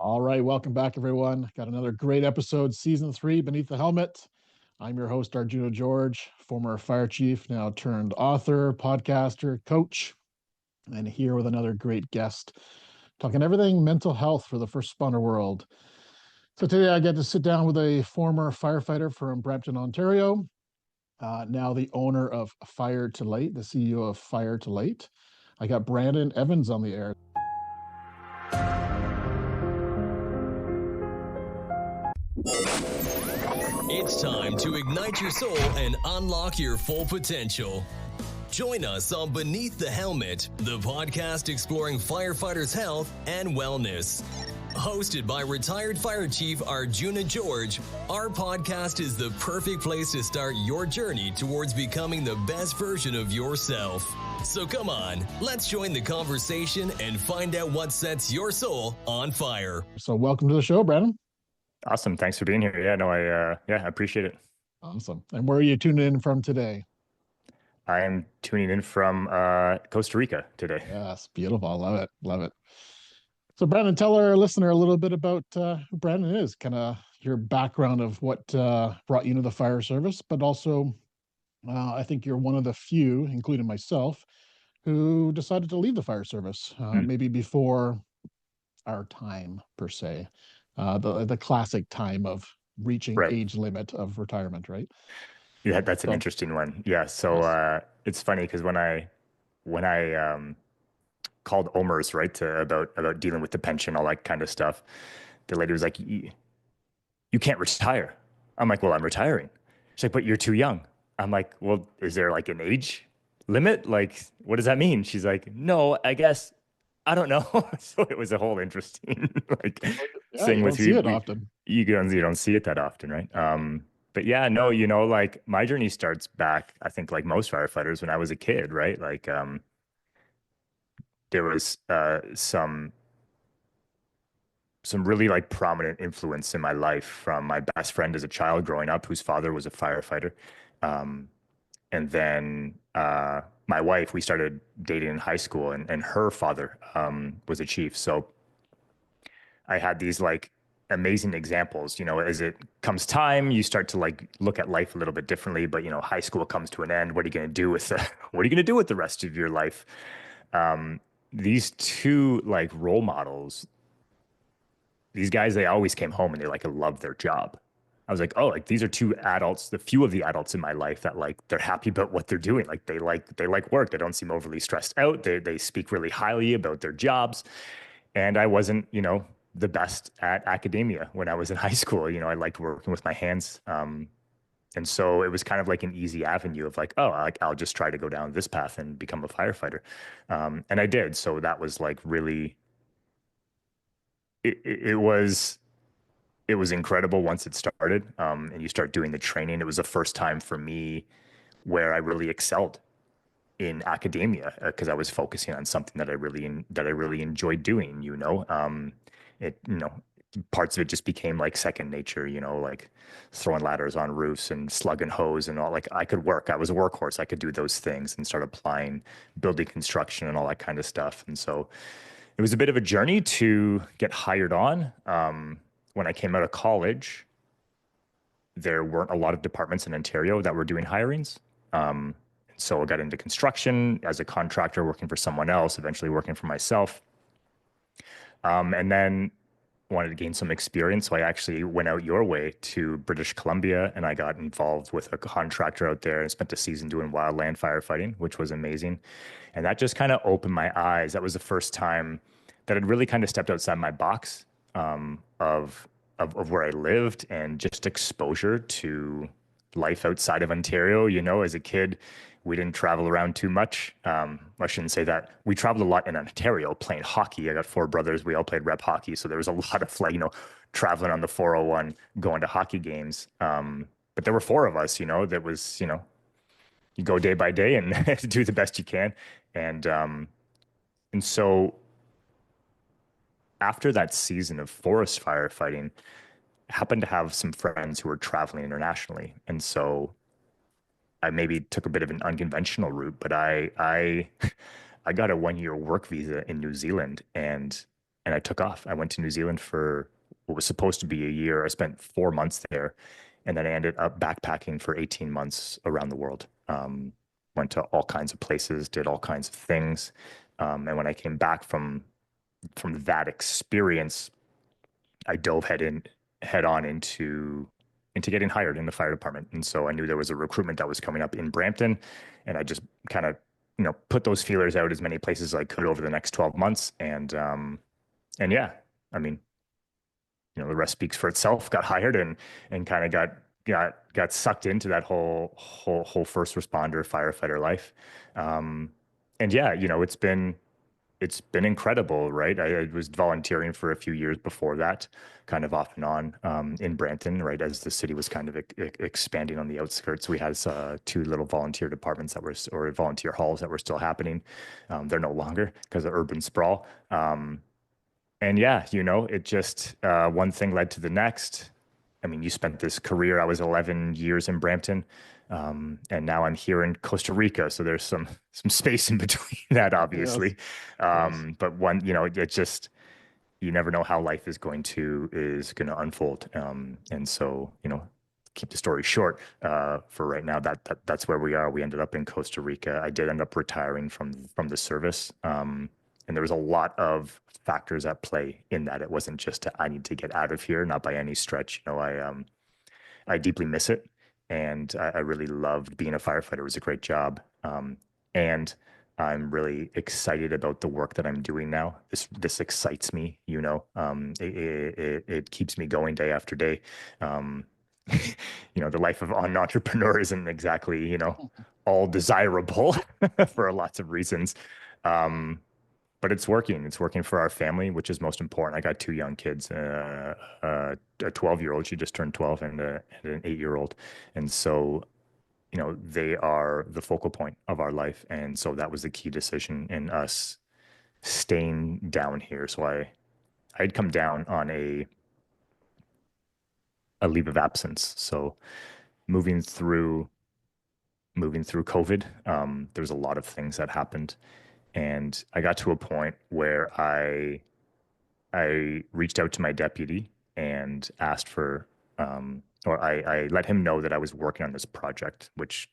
All right, welcome back, everyone. Got another great episode, season 3, Beneath the Helmet. I'm your host, Arjuna George, former fire chief, now turned author, podcaster, coach, and here with another great guest, talking everything mental health for the first responder world. So today I get to sit down with a former firefighter from Brampton, Ontario, now the owner of Fire to Light, the CEO of Fire to Light. I got Brandon Evans on the air. It's time to ignite your soul and unlock your full potential. Join us on Beneath the Helmet, the podcast exploring firefighters' health and wellness. Hosted by retired Fire Chief Arjuna George, our podcast is the perfect place to start your journey towards becoming the best version of yourself. So come on, let's join the conversation and find out what sets your soul on fire. So welcome to the show, Brandon. Awesome. Thanks for being here. I appreciate it. Awesome. And where are you tuning in from today? I am tuning in from Costa Rica today. Yes, beautiful. I love it. Love it. So Brandon, tell our listener a little bit about who Brandon is, kind of your background of what brought you into the fire service, but also I think you're one of the few, including myself, who decided to leave the fire service, maybe before our time per se. The classic time of reaching age limit of retirement, right? Yeah, that's an interesting one. Yeah. So it's funny because when I called OMERS, right, about dealing with the pension, all that kind of stuff, the lady was like, "You can't retire." I'm like, "Well, I'm retiring." She's like, "But you're too young." I'm like, "Well, is there like an age limit? Like, what does that mean?" She's like, "No, I guess." I don't know. So it was a whole interesting thing with you. Often. You don't see it that often, right? But yeah, no, like my journey starts back, I think like most firefighters when I was a kid, right? Like there was some really like prominent influence in my life from my best friend as a child growing up, whose father was a firefighter. And then my wife, we started dating in high school, and her father was a chief. So I had these like amazing examples. As it comes time, you start to like look at life a little bit differently. But high school comes to an end. What are you going to do with what are you going to do with the rest of your life? These two like role models, these guys, they always came home and they like loved their job. I was like, oh, like these are two adults, the few of the adults in my life that like they're happy about what they're doing. Like they like work. They don't seem overly stressed out. They speak really highly about their jobs. And I wasn't, the best at academia when I was in high school. I liked working with my hands. And so it was kind of like an easy avenue of like, oh, I'll just try to go down this path and become a firefighter. And I did. So that was like really, it was incredible once it started, and you start doing the training. It was the first time for me where I really excelled in academia because I was focusing on something that I really enjoyed doing. Parts of it just became like second nature. Like throwing ladders on roofs and slugging hose and all. Like I could work. I was a workhorse. I could do those things and start applying building construction and all that kind of stuff. And so it was a bit of a journey to get hired on. When I came out of college, there weren't a lot of departments in Ontario that were doing hirings. So I got into construction as a contractor, working for someone else, eventually working for myself. And then wanted to gain some experience. So I actually went out your way to British Columbia and I got involved with a contractor out there and spent a season doing wildland firefighting, which was amazing. And that just kind of opened my eyes. That was the first time that I'd really kind of stepped outside my box of where I lived and just exposure to life outside of Ontario. As a kid, we didn't travel around too much. I shouldn't say that. We traveled a lot in Ontario playing hockey. I got 4 brothers. We all played rep hockey. So there was a lot of like, traveling on the 401, going to hockey games. But there were 4 of us, that was, you go day by day and do the best you can. And so after that season of forest firefighting, I happened to have some friends who were traveling internationally. And so I maybe took a bit of an unconventional route, but I got a 1-year work visa in New Zealand. And and I took off. I went to New Zealand for what was supposed to be a year. I spent 4 months there, and then I ended up backpacking for 18 months around the world. Went to all kinds of places, did all kinds of things. And when I came back from that experience, I dove head on into getting hired in the fire department. And so I knew there was a recruitment that was coming up in Brampton, and I just kind of put those feelers out as many places as I could over the next 12 months. And yeah, I mean, the rest speaks for itself. Got hired and kind of got sucked into that whole first responder firefighter life. Um, and yeah, it's been incredible, right? I was volunteering for a few years before that, kind of off and on in Brampton, right? As the city was kind of expanding on the outskirts, we had two little volunteer departments or volunteer halls that were still happening. They're no longer because of urban sprawl. And yeah, it just one thing led to the next. I mean, you spent this career. I was 11 years in Brampton, and now I'm here in Costa Rica. So there's some space in between that, Yes. obviously. Yes. But it just you never know how life is going to unfold. And so keep the story short. For right now, that's where we are. We ended up in Costa Rica. I did end up retiring from the service. And there was a lot of factors at play in that. It wasn't just I need to get out of here, not by any stretch. I deeply miss it, and I really loved being a firefighter. It was a great job, and I'm really excited about the work that I'm doing now. This excites me. It keeps me going day after day. Um, the life of an entrepreneur isn't exactly all desirable for lots of reasons. Um, but it's working. It's working for our family, which is most important. I got two young kids, a 12-year-old, she just turned 12, and an 8-year-old. And so, they are the focal point of our life. And so that was the key decision in us staying down here. So I'd come down on a leave of absence. So moving through COVID, there was a lot of things that happened. And I got to a point where I reached out to my deputy and asked or I let him know that I was working on this project, which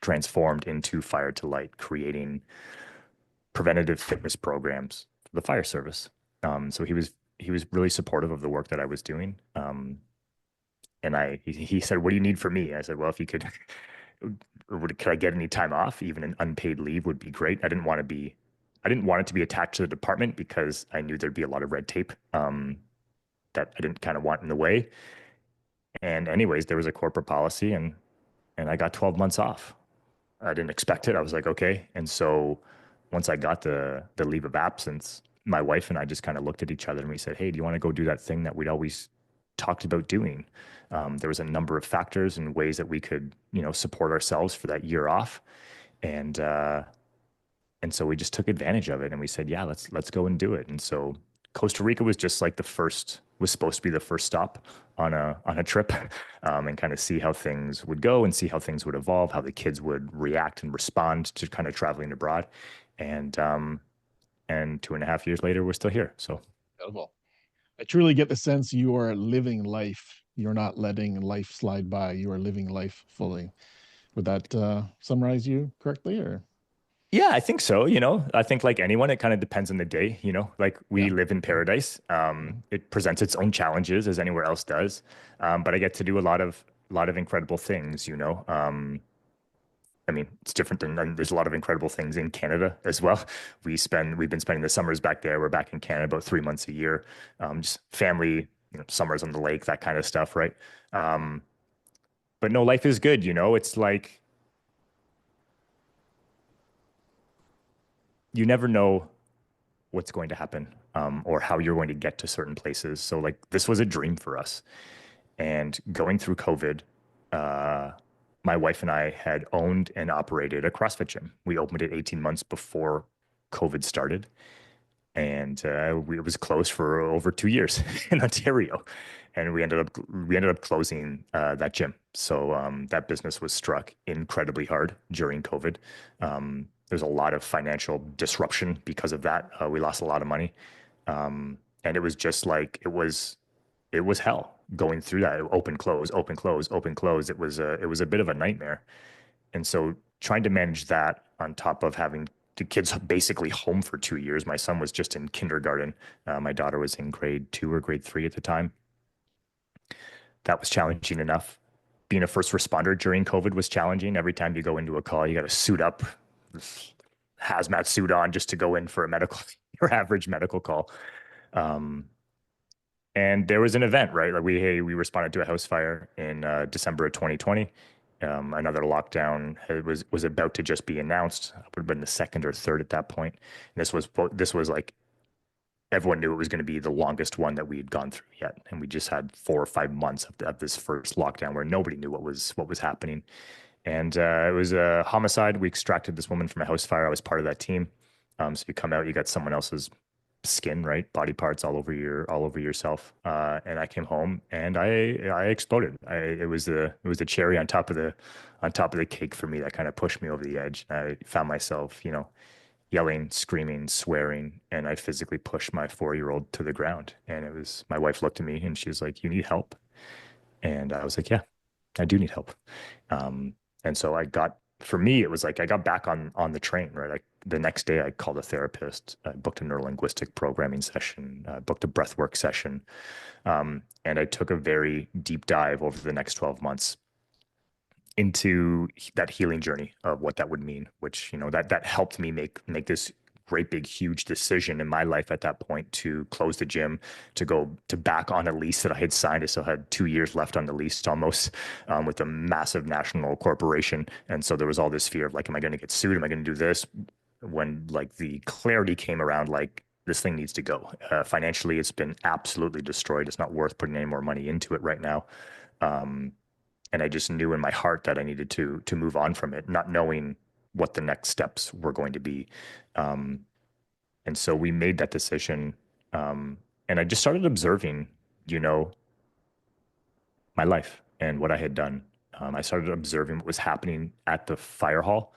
transformed into Fire to Light, creating preventative fitness programs for the fire service. So he was really supportive of the work that I was doing. And he said, "What do you need from me?" I said, "Well, if you could could I get any time off? Even an unpaid leave would be great." I didn't want it to be attached to the department because I knew there'd be a lot of red tape that I didn't kind of want in the way. And anyways, there was a corporate policy, and I got 12 months off. I didn't expect it. I was like, okay. And so once I got the leave of absence, my wife and I just kind of looked at each other and we said, "Hey, do you want to go do that thing that we'd always talked about doing?" There was a number of factors and ways that we could, support ourselves for that year off. And and so we just took advantage of it and we said, "Yeah, let's go and do it." And so Costa Rica was just like was supposed to be the first stop on a trip, and kind of see how things would go and see how things would evolve, how the kids would react and respond to kind of traveling abroad. And 2.5 years later, we're still here. So Incredible. I truly get the sense you are living life. You're not letting life slide by. You are living life fully. Would that summarize you correctly, or? yeah, I think so. I think like anyone, it kind of depends on the day. Like we Yeah. live in paradise. It presents its own challenges as anywhere else does. But I get to do a lot of incredible things. I mean, it's different and there's a lot of incredible things in Canada as well. We've been spending the summers back there. We're back in Canada about 3 months a year. Just family, summers on the lake, that kind of stuff, right? Um, but no, life is good. It's like you never know what's going to happen, or how you're going to get to certain places. So like this was a dream for us. And going through COVID, uh, my wife and I had owned and operated a CrossFit gym. We opened it 18 months before COVID started, and it was closed for over 2 years in Ontario, and we ended up closing that gym. So that business was struck incredibly hard during COVID. There's a lot of financial disruption because of that. We lost a lot of money. And it was just like it was hell going through that. Open, close, open, close, open, close. It was a bit of a nightmare. And so trying to manage that on top of having the kids basically home for 2 years. My son was just in kindergarten. My daughter was in grade 2 or grade 3 at the time. That was challenging enough. Being a first responder during COVID was challenging. Every time you go into a call, you got to suit up, hazmat suit on just to go in for a medical, your average medical call. Um, and there was an event, right? Like we responded to a house fire in December of 2020. Another lockdown was about to just be announced. It would have been the second or third at that point. And this was like everyone knew it was going to be the longest one that we had gone through yet, and we just had 4 or 5 months of this first lockdown where nobody knew what was happening. And it was a homicide. We extracted this woman from a house fire. I was part of that team. So you come out, you got someone else's skin, right? Body parts all over yourself. And I came home and I exploded. It was the cherry on top of the cake for me that kind of pushed me over the edge. I found myself, yelling, screaming, swearing, and I physically pushed my 4-year-old to the ground. And it was my wife looked at me and she was like, "You need help?" And I was like, "Yeah, I do need help." And so for me, it was like I got back on the train, right? Like the next day, I called a therapist, I booked a neurolinguistic programming session, booked a breathwork session, and I took a very deep dive over the next 12 months into that healing journey of what that would mean, which that helped me make this great big huge decision in my life at that point to close the gym, to go to back on a lease that I had signed. I still had 2 years left on the lease almost, with a massive national corporation. And so there was all this fear of like, am I going to get sued? Am I going to do this? When like the clarity came around, like this thing needs to go. Financially, it's been absolutely destroyed. It's not worth putting any more money into it right now. And I just knew in my heart that I needed to move on from it, not knowing what the next steps were going to be. And so we made that decision. And I just started observing, my life and what I had done. I started observing what was happening at the fire hall.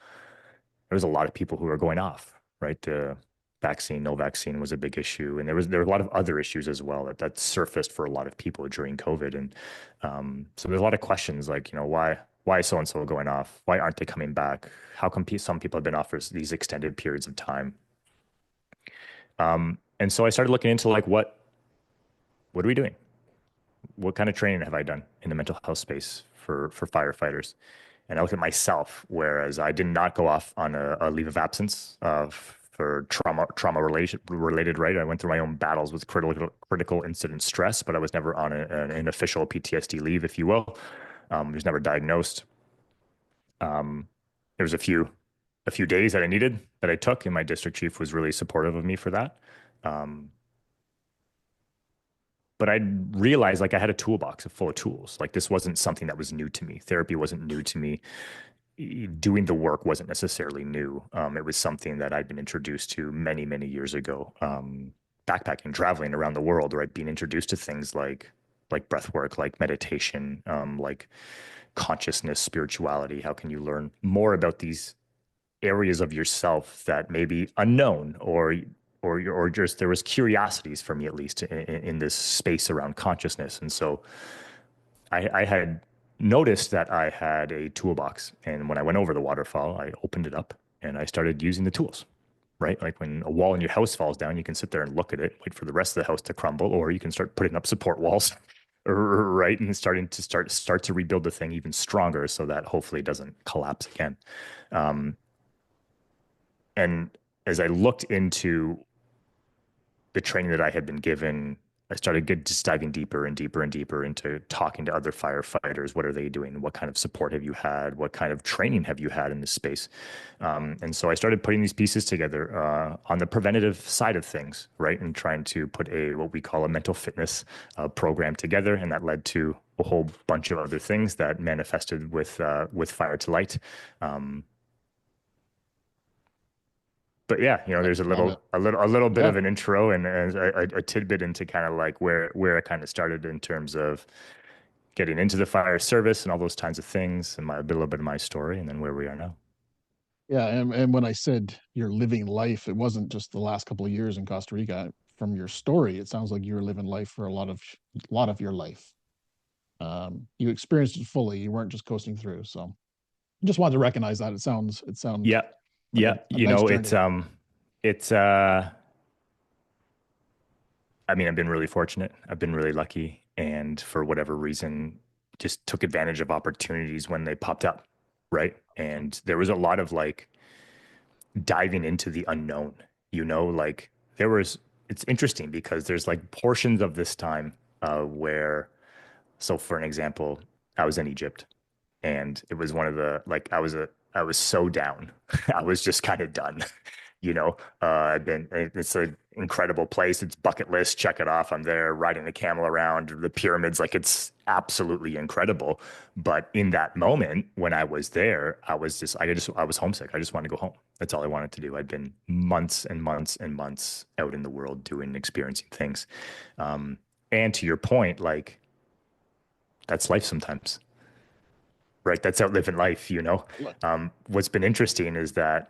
There was a lot of people who were going off, right? The vaccine, no vaccine was a big issue. And there were a lot of other issues as well that surfaced for a lot of people during COVID. And so there's a lot of questions like, why is so-and-so going off? Why aren't they coming back? How come some people have been off for these extended periods of time? And so I started looking into like, what are we doing? What kind of training have I done in the mental health space for firefighters? And I looked at myself, whereas I did not go off on a leave of absence for trauma related, right? I went through my own battles with critical incident stress, but I was never on an official PTSD leave, if you will. I was never diagnosed. There was a few days that I took, and my district chief was really supportive of me for that. But I realized like I had a toolbox full of tools. Like this wasn't something that was new to me. Therapy wasn't new to me. Doing the work wasn't necessarily new. It was something that I'd been introduced to many, many years ago. Backpacking, traveling around the world, right? Being introduced to things like breath work, like meditation, like consciousness, spirituality. How can you learn more about these areas of yourself that may be unknown or just there was curiosities for me, at least in this space around consciousness. And so I had noticed that I had a toolbox. And when I went over the waterfall, I opened it up and I started using the tools, right? Like when a wall in your house falls down, you can sit there and look at it, wait for the rest of the house to crumble, or you can start putting up support walls, right? And start to rebuild the thing even stronger so that hopefully it doesn't collapse again. And as I looked into the training that I had been given, I started just diving deeper and deeper and deeper into talking to other firefighters. What are they doing? What kind of support have you had? What kind of training have you had in this space? And so I started putting these pieces together on the preventative side of things, right? And trying to put what we call a mental fitness program together. And that led to a whole bunch of other things that manifested with Fire to Light. But yeah, there's a little bit of an intro and a tidbit into kind of like where I kind of started in terms of getting into the fire service and all those kinds of things, and a little bit of my story, and then where we are now. Yeah, and when I said you're living life, it wasn't just the last couple of years in Costa Rica. from your story, it sounds like you were living life for a lot of your life. You experienced it fully. You weren't just coasting through. So I just wanted to recognize that. It sounds Yeah. like Yeah. a nice journey. It's, I mean, I've been really fortunate. I've been really lucky. And for whatever reason, just took advantage of opportunities when they popped up. Right. And there was a lot of like diving into the unknown, like there was, it's interesting because there's like portions of this time where, so for an example, I was in Egypt and it was one of the, like, I was so down. I was just kind of done. It's an incredible place. It's bucket list. Check it off. I'm there riding the camel around the pyramids. Like it's absolutely incredible. But in that moment when I was there, I was homesick. I just wanted to go home. That's all I wanted to do. I'd been months and months and months out in the world doing, experiencing things. And to your point, like that's life sometimes, right? That's outliving life. What's been interesting is that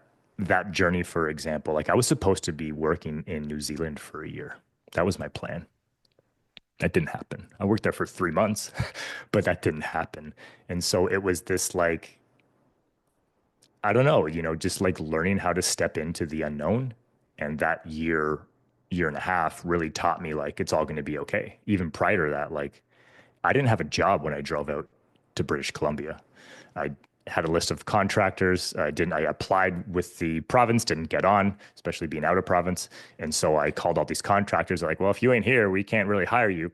journey, for example, like I was supposed to be working in New Zealand for a year. That was my plan. That didn't happen. I worked there for 3 months, but that didn't happen. And so it was this like, I don't know, just like learning how to step into the unknown. And that year and a half really taught me like it's all going to be okay. Even prior to that, like I didn't have a job when I drove out to British Columbia. I had a list of contractors. I applied with the province, didn't get on, especially being out of province. And so I called all these contractors. They're like, well, if you ain't here, we can't really hire you.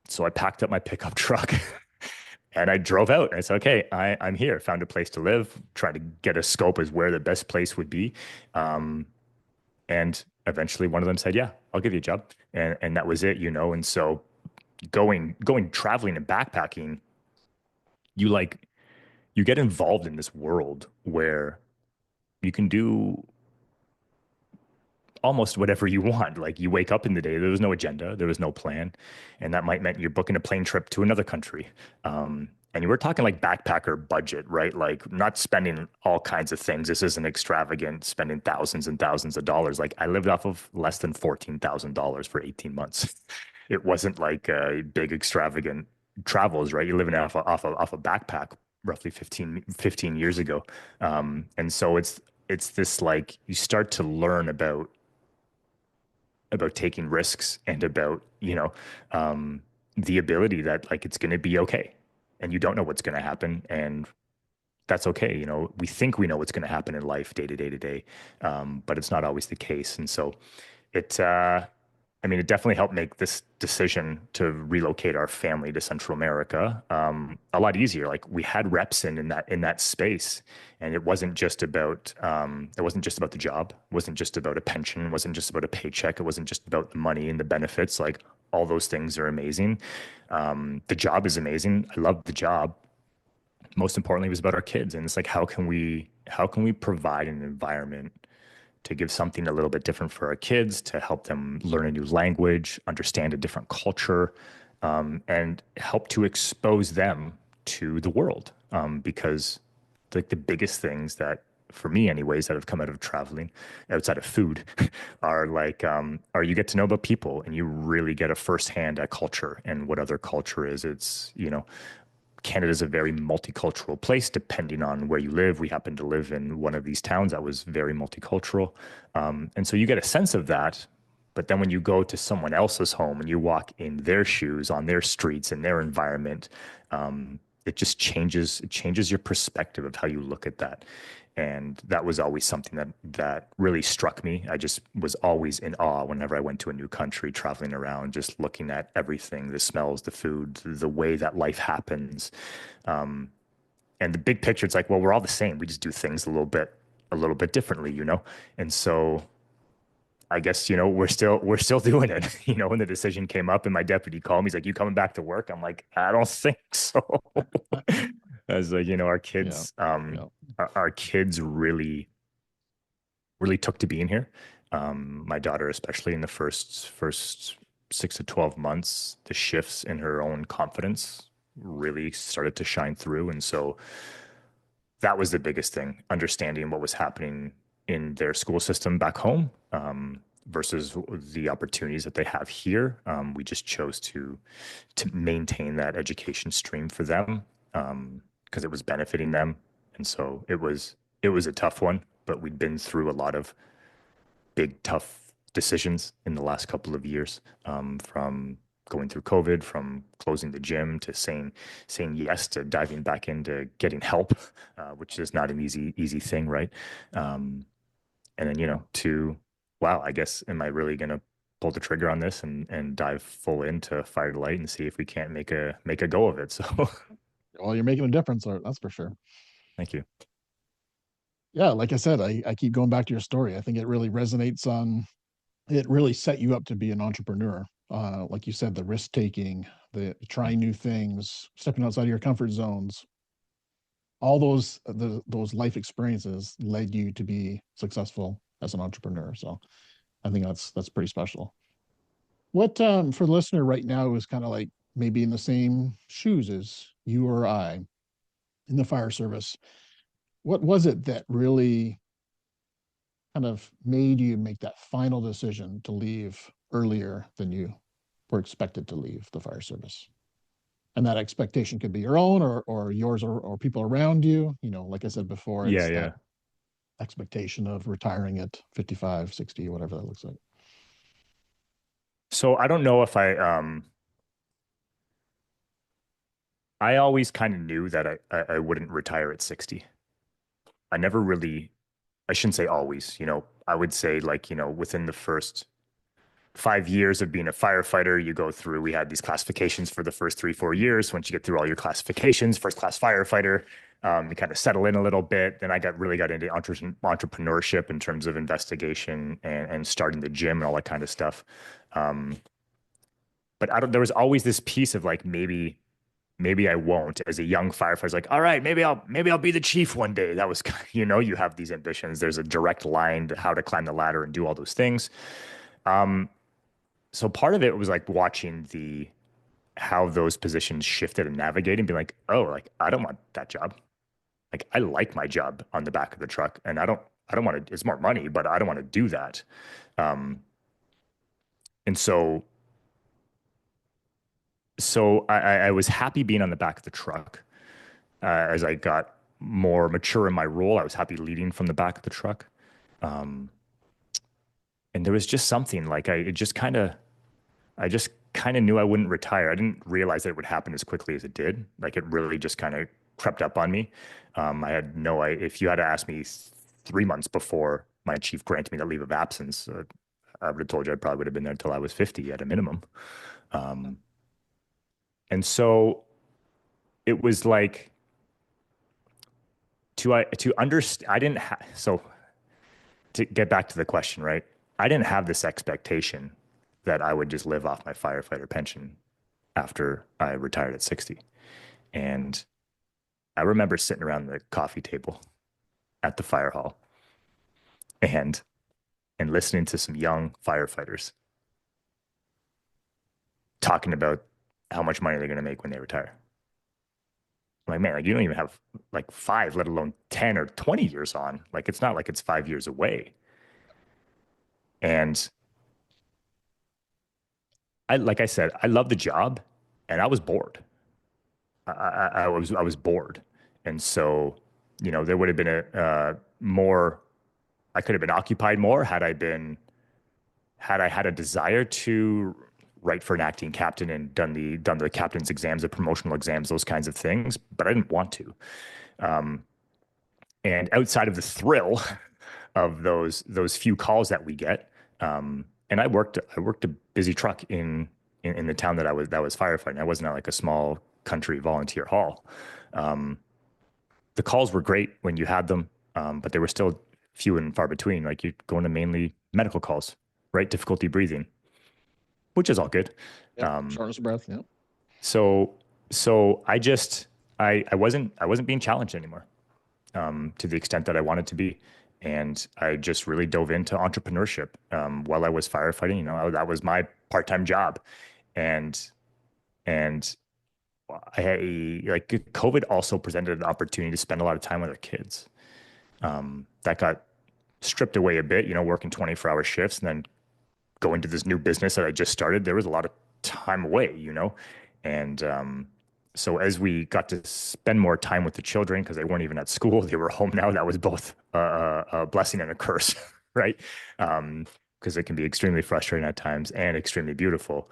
So I packed up my pickup truck and I drove out. And I said, okay, I'm here. Found a place to live, tried to get a scope as where the best place would be. And eventually one of them said, yeah, I'll give you a job. And that was it. And so going traveling and backpacking, you get involved in this world where you can do almost whatever you want. Like you wake up in the day, there was no agenda, there was no plan. And that might mean you're booking a plane trip to another country. And you were talking like backpacker budget, right? Like not spending all kinds of things. This isn't extravagant, spending thousands and thousands of dollars. Like I lived off of less than $14,000 for 18 months. It wasn't like big extravagant travels, right? You're living off a backpack roughly 15 years ago. And so it's this like you start to learn about taking risks and about the ability that like it's going to be okay, and you don't know what's going to happen, and that's okay. We think we know what's going to happen in life day to day to day, but it's not always the case. And so it I mean, it definitely helped make this decision to relocate our family to Central America a lot easier. Like we had reps in that space, and it wasn't just about the job. It wasn't just about a pension. It wasn't just about a paycheck. It wasn't just about the money and the benefits. Like all those things are amazing. The job is amazing. I love the job. Most importantly, it was about our kids, and it's like how can we provide an environment to give something a little bit different for our kids, to help them learn a new language, understand a different culture, and help to expose them to the world. Because like the biggest things that, for me anyways, that have come out of traveling outside of food are you get to know about people, and you really get a firsthand at culture and what other culture is. It's, Canada is a very multicultural place, depending on where you live. We happen to live in one of these towns that was very multicultural. And so you get a sense of that. But then when you go to someone else's home and you walk in their shoes, on their streets, in their environment, it just changes. It changes your perspective of how you look at that. And that was always something that really struck me. I just was always in awe whenever I went to a new country, traveling around, just looking at everything, the smells, the food, the way that life happens. And the big picture, it's like, well, we're all the same. We just do things a little bit differently. And so I guess, we're still doing it. When the decision came up and my deputy called me, he's like, you coming back to work? I'm like, I don't think so. As like, our kids, our kids really, really took to being here. My daughter, especially in the first 6 to 12 months, the shifts in her own confidence really started to shine through. And so that was the biggest thing, understanding what was happening in their school system back home. versus the opportunities that they have here. We just chose to maintain that education stream for them because it was benefiting them, and so it was a tough one. But we'd been through a lot of big tough decisions in the last couple of years, from going through COVID, from closing the gym to saying yes to diving back into getting help, which is not an easy thing, right? And then to wow, I guess am I really gonna pull the trigger on this and dive full into Fire to Light and see if we can't make a go of it. So Well, you're making a difference, that's for sure. thank you. Yeah, like I said, I keep going back to your story. I think it really resonates on, it really set you up to be an entrepreneur. Like you said, the risk taking, the trying new things, stepping outside of your comfort zones, all those life experiences led you to be successful as an entrepreneur. So I think that's pretty special. What for the listener right now is kind of like maybe in the same shoes as you or I in the fire service, what was it that really kind of made you make that final decision to leave earlier than you were expected to leave the fire service? And that expectation could be your own or yours or people around you. Like I said before, Yeah, it's that yeah. expectation of retiring at 55, 60, whatever that looks like. So I don't know if I always kind of knew that I wouldn't retire at 60. I never really, I shouldn't say always, I would say like, within the first 5 years of being a firefighter, you go through, we had these classifications for the first 3, 4 years. Once you get through all your classifications, first class firefighter, you kind of settle in a little bit. Then I really got into entrepreneurship in terms of investigation and starting the gym and all that kind of stuff. Um, but there was always this piece of like, maybe I won't. As a young firefighter, like, all right, maybe I'll be the chief one day. That was, you have these ambitions. There's a direct line to how to climb the ladder and do all those things. So part of it was like watching how those positions shifted and navigating, being like, oh, like I don't want that job. Like I like my job on the back of the truck, and I don't want to. It's more money, but I don't want to do that. Um, and so I was happy being on the back of the truck. As I got more mature in my role, I was happy leading from the back of the truck. Um, and there was just something like I just kind of knew I wouldn't retire. I didn't realize that it would happen as quickly as it did. Like it really just kind of crept up on me. I had no idea. If you had asked me 3 months before my chief granted me that leave of absence, I would have told you I probably would have been there until I was 50 at a minimum. Um, and so it was like to understand. I didn't have so to get back to the question, right? I didn't have this expectation that I would just live off my firefighter pension after I retired at 60. And I remember sitting around the coffee table at the fire hall and listening to some young firefighters talking about how much money they're going to make when they retire. I'm like, man, like you don't even have like 5, let alone 10 or 20 years on. Like it's not like it's 5 years away. And like I said, I love the job and I was bored. I was bored. And so, there would have been a more, I could have been occupied more had I had a desire to write for an acting captain and done the captain's exams, the promotional exams, those kinds of things, but I didn't want to. And outside of the thrill of those few calls that we get, and I worked a busy truck in the town that was firefighting. I wasn't at like a small country volunteer hall. The calls were great when you had them, but they were still few and far between. Like you're going to mainly medical calls, right? Difficulty breathing, which is all good. Yep. Shortness of breath. Yeah. So I wasn't being challenged anymore, to the extent that I wanted to be. And I just really dove into entrepreneurship while I was firefighting. That was my part-time job, and I had like COVID also presented an opportunity to spend a lot of time with our kids. That got stripped away a bit, working 24-hour shifts, and then go into this new business that I just started, there was a lot of time away, you know? And so as we got to spend more time with the children, because they weren't even at school, they were home now, that was both a blessing and a curse, right? Because it can be extremely frustrating at times and extremely beautiful.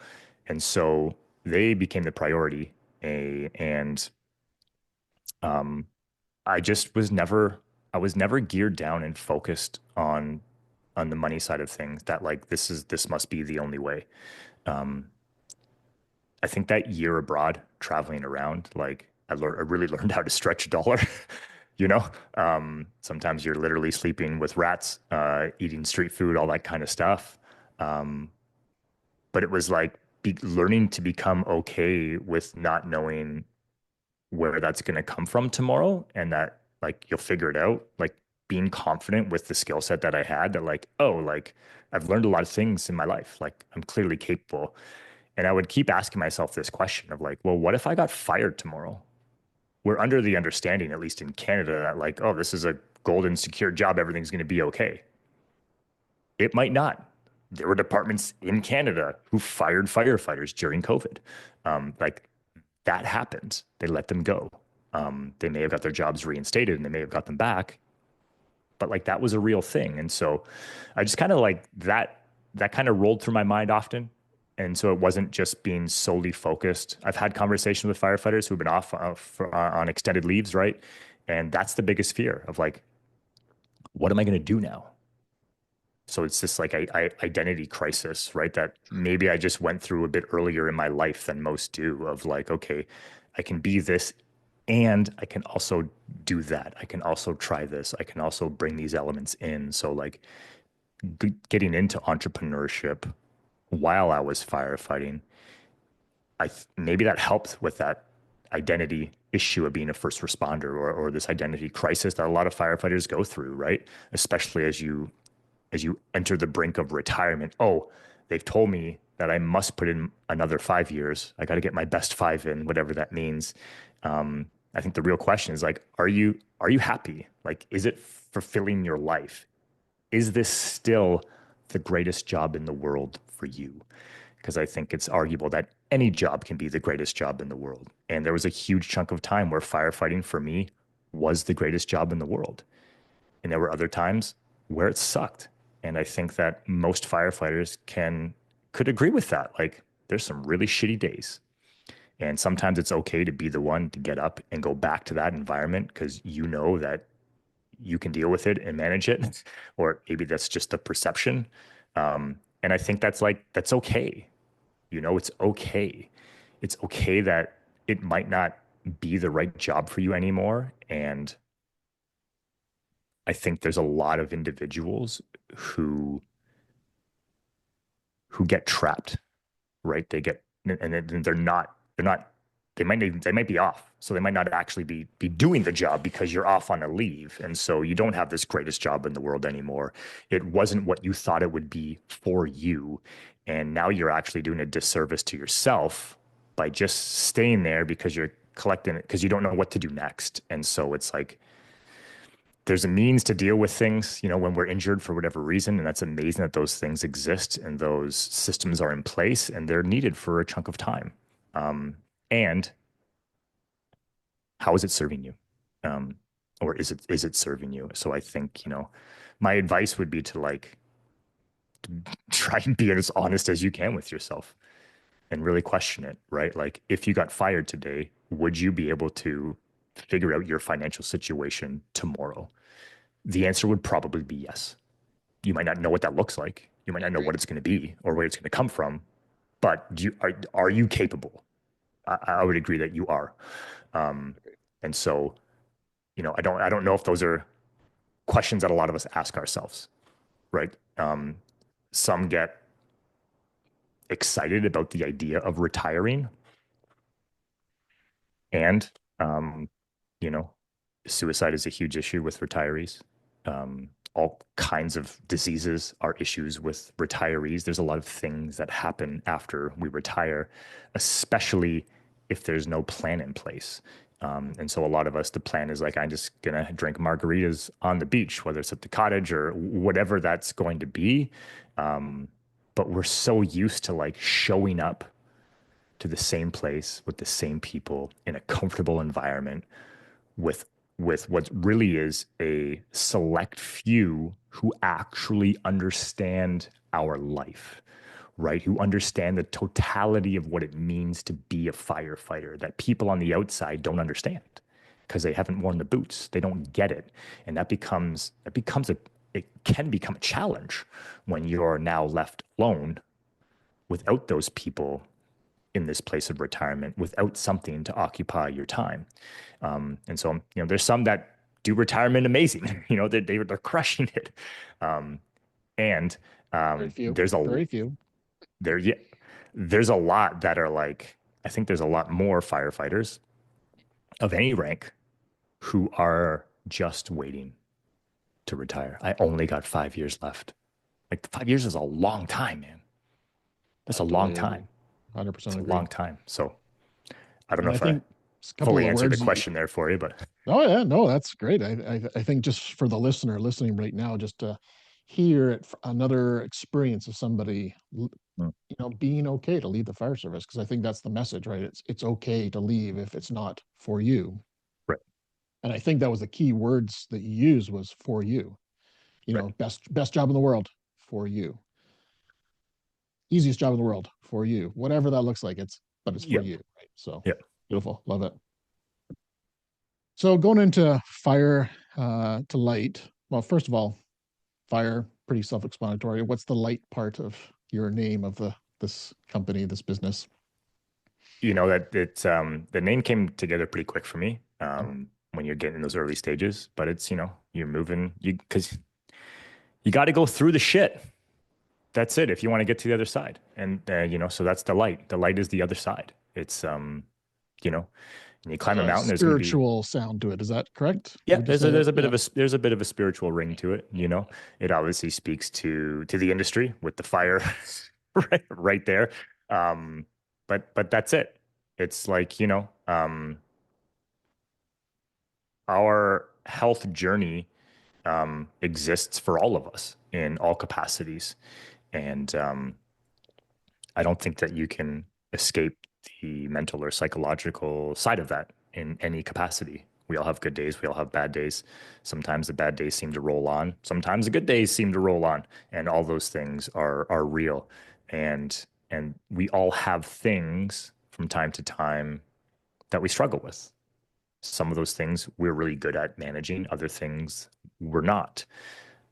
And so they became the priority. And I just was never, I was never geared down and focused on the money side of things that like this must be the only way. Um, I think that year abroad traveling around, like I really learned how to stretch a dollar. You know, sometimes you're literally sleeping with rats, eating street food, all that kind of stuff. Um, but it was like learning to become okay with not knowing where that's going to come from tomorrow, and that like you'll figure it out. Like being confident with the skill set that I had, that like, oh, like I've learned a lot of things in my life. Like I'm clearly capable. And I would keep asking myself this question of like, well, what if I got fired tomorrow? We're under the understanding, at least in Canada, that like, oh, this is a golden secure job. Everything's going to be okay. It might not. There were departments in Canada who fired firefighters during COVID. Like that happened. They let them go. They may have got their jobs reinstated and they may have got them back, but like that was a real thing. And so I just kind of like that kind of rolled through my mind often. And so it wasn't just being solely focused. I've had conversations with firefighters who've been off on extended leaves, right? And that's the biggest fear of like, what am I going to do now? So it's this like identity crisis, right? That maybe I just went through a bit earlier in my life than most do, of like, okay, I can be this and I can also do that. I can also try this. I can also bring these elements in. So like getting into entrepreneurship while I was firefighting, maybe that helped with that identity issue of being a first responder, or this identity crisis that a lot of firefighters go through, right? Especially as you enter the brink of retirement. Oh, they've told me that I must put in another 5 years. I got to get my best five in, whatever that means. I think the real question is like, are you happy? Like, is it fulfilling your life? Is this still the greatest job in the world for you? Because I think it's arguable that any job can be the greatest job in the world. And there was a huge chunk of time where firefighting for me was the greatest job in the world. And there were other times where it sucked. And I think that most firefighters could agree with that. Like there's some really shitty days. And sometimes it's okay to be the one to get up and go back to that environment because you know that you can deal with it and manage it. Or maybe that's just a perception. And I think that's okay. You know, it's okay. It's okay that it might not be the right job for you anymore. And I think there's a lot of individuals who get trapped, right? They get, and they might be off. So they might not actually be doing the job because you're off on a leave. And so you don't have this greatest job in the world anymore. It wasn't what you thought it would be for you. And now you're actually doing a disservice to yourself by just staying there because you're collecting it because you don't know what to do next. And so it's like, there's a means to deal with things, you know, when we're injured for whatever reason. And that's amazing that those things exist and those systems are in place and they're needed for a chunk of time. And how is it serving you? Or is it serving you? So I think, you know, my advice would be to like try and be as honest as you can with yourself and really question it, right? Like if you got fired today, would you be able to figure out your financial situation tomorrow? The answer would probably be yes. You might not know what that looks like. You might not know what it's going to be or where it's going to come from, but are you capable? I would agree that you are. And so, you know, I don't know if those are questions that a lot of us ask ourselves, right? Some get excited about the idea of retiring, and you know, suicide is a huge issue with retirees. All kinds of diseases are issues with retirees. There's a lot of things that happen after we retire, especially if there's no plan in place. And so a lot of us, the plan is like, I'm just going to drink margaritas on the beach, whether it's at the cottage or whatever that's going to be. but we're so used to like showing up to the same place with the same people in a comfortable environment with what really is a select few who actually understand our life, right? Who understand the totality of what it means to be a firefighter that people on the outside don't understand because they haven't worn the boots. They don't get it. And that becomes it can become a challenge when you're now left alone without those people in this place of retirement, without something to occupy your time. And so, there's some that do retirement amazing. They're crushing it. And Very few. there's a Very few. there yeah, there's a lot that are like, I think there's a lot more firefighters of any rank who are just waiting to retire. I only got 5 years left. Like 5 years is a long time, man. That's a long Totally agree. time. 100% It's a agree. long time. So I don't know And I if I think a couple fully of the answered the words question there for you, but oh yeah, no, that's great. I think just for the listener listening right now, just to hear it, another experience of somebody, mm, being okay to leave the fire service, because I think that's the message, right? It's okay to leave if it's not for you. right, And I think that was the key words that you used was for you. right. Best job in the world for you. Easiest job in the world for you. Whatever that looks like, but it's for Yep, you, right? So yep. beautiful, love it. So going into fire to light. Well, first of all, fire, pretty self-explanatory. What's the light part of your name of this company, this business? That it's the name came together pretty quick for me Oh, when you're getting in those early stages, but it's you're moving because you got to go through the shit. That's it if you want to get to the other side. And so that's the light. The light is the other side. It's you know, and you there's climb a a mountain, there's going to be spiritual sound to it. Is that correct? yeah, Would you say that? Yeah. there's a bit of a spiritual ring to it, It obviously speaks to the industry with the fire right there. Um but that's it. It's like, our health journey exists for all of us in all capacities. And I don't think that you can escape the mental or psychological side of that in any capacity. We all have good days. We all have bad days. Sometimes the bad days seem to roll on. Sometimes the good days seem to roll on, and all those things are real. And we all have things from time to time that we struggle with. Some of those things we're really good at managing. Other things we're not.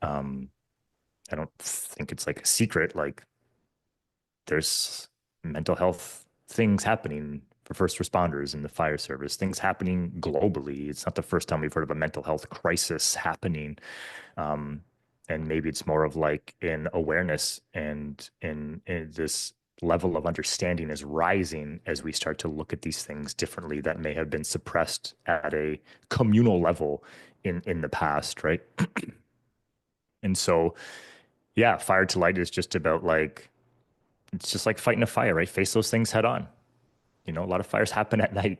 Um, I don't think it's like a secret. Like there's mental health things happening for first responders in the fire service, things happening globally. It's not the first time we've heard of a mental health crisis happening. Um, and maybe it's more of like an awareness and in this level of understanding is rising as we start to look at these things differently that may have been suppressed at a communal level in the past, right? And so, yeah, Fire to Light is just about like it's just like fighting a fire, right? Face those things head on. A lot of fires happen at night.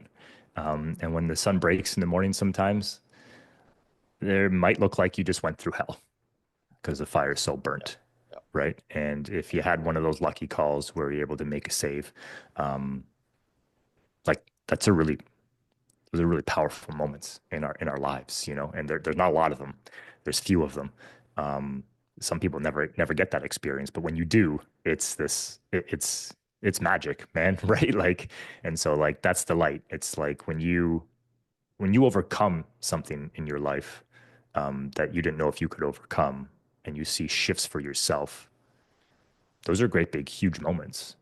And when the sun breaks in the morning, sometimes there might look like you just went through hell because the fire is so Yeah. burnt, Yeah. right? And if you had one of those lucky calls where you're able to make a save, um, like that's those are really powerful moments in our lives, and there's not a lot of them. There's few of them. Um, some people never get that experience, but when you do, it's magic, man, right? Like, and so like that's the light. It's like when you overcome something in your life that you didn't know if you could overcome, and you see shifts for yourself. Those are great, big, huge moments,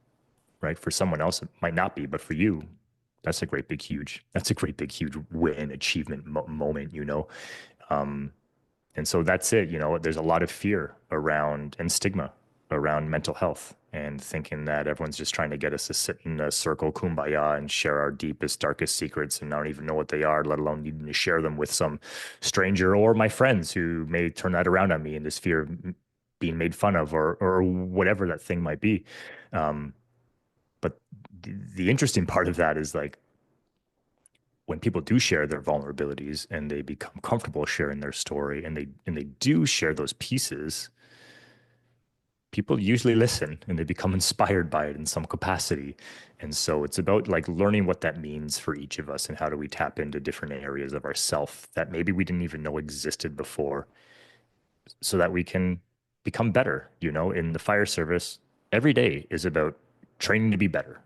right? For someone else, it might not be, but for you, that's a great, big, huge win, achievement moment, Um, and so that's it. There's a lot of fear around and stigma around mental health and thinking that everyone's just trying to get us to sit in a circle, kumbaya, and share our deepest, darkest secrets. And I don't even know what they are, let alone needing to share them with some stranger or my friends who may turn that around on me in this fear of being made fun of or whatever that thing might be. Um, but the interesting part of that is like, when people do share their vulnerabilities and they become comfortable sharing their story and they do share those pieces, people usually listen and they become inspired by it in some capacity. And so it's about like learning what that means for each of us and how do we tap into different areas of ourself that maybe we didn't even know existed before so that we can become better. In the fire service, every day is about training to be better,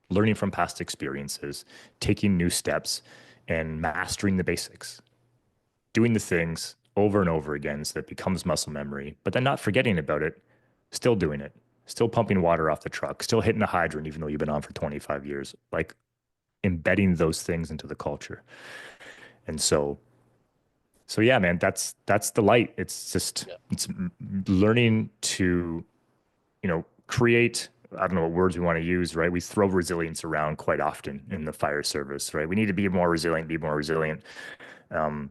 learning from past experiences, taking new steps, and mastering the basics, doing the things over and over again so that it becomes muscle memory, but then not forgetting about it, still doing it, still pumping water off the truck, still hitting a hydrant, even though you've been on for 25 years, like embedding those things into the culture. And so yeah, man, that's the light. It's just, it's learning to, create, I don't know what words we want to use, right? We throw resilience around quite often in the fire service, right? We need to be more resilient, be more resilient. And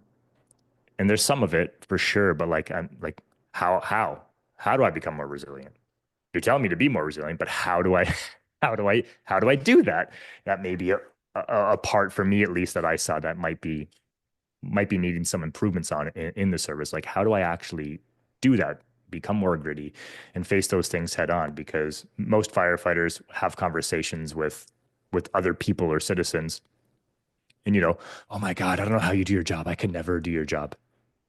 there's some of it for sure, but like, I'm like, how do I become more resilient? You're telling me to be more resilient, but how do I, how do I do that? That may be a part for me, at least, that I saw that might be needing some improvements on in the service. Like, how do I actually do that? Become more gritty and face those things head on, because most firefighters have conversations with other people or citizens and oh my God, I don't know how you do your job. I could never do your job.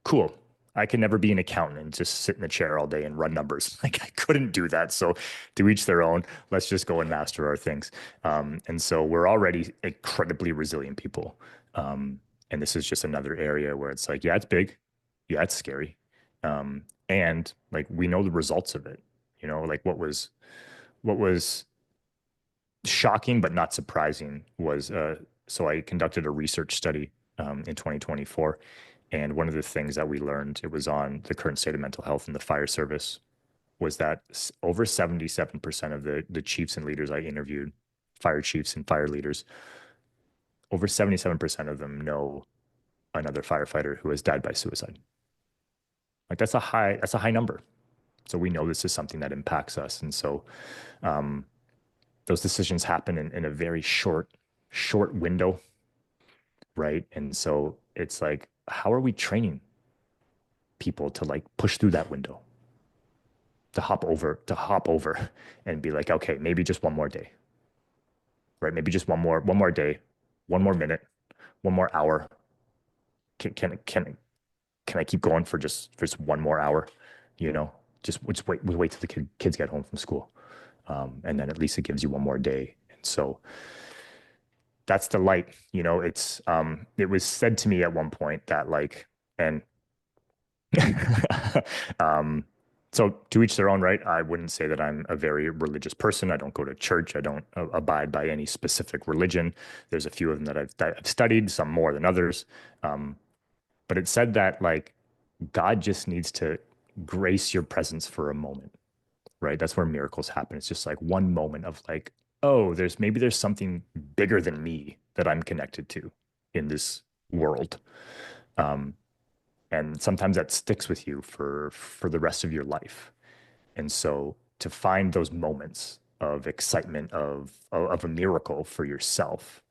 Cool. I could never be an accountant and just sit in a chair all day and run numbers. Like, I couldn't do that. So to each their own, let's just go and master our things. And so we're already incredibly resilient people. And this is just another area where it's like, yeah, it's big. Yeah, it's scary. And like, we know the results of it, like what was shocking, but not surprising was, so I conducted a research study, in 2024. And one of the things that we learned, it was on the current state of mental health in the fire service, was that over 77% of the chiefs and leaders I interviewed, fire chiefs and fire leaders, over 77% of them know another firefighter who has died by suicide. Like, that's a high number. So we know this is something that impacts us. And so those decisions happen in a very short window, right? And so it's like, how are we training people to like push through that window, to hop over and be like, okay, maybe just one more day, right? Maybe just one more day, one more minute, one more hour. Can I keep going for just one more hour? Just wait till the kids get home from school, and then at least it gives you one more day. And so that's the light. It was said to me at one point that like, and so to each their own, right? I wouldn't say that I'm a very religious person. I don't go to church. I don't abide by any specific religion. There's a few of them that I've studied, some more than others. But it said that like God just needs to grace your presence for a moment, right? That's where miracles happen. It's just like one moment of like, oh, there's something bigger than me that I'm connected to in this world. And sometimes that sticks with you for the rest of your life. And so to find those moments of excitement of a miracle for yourself,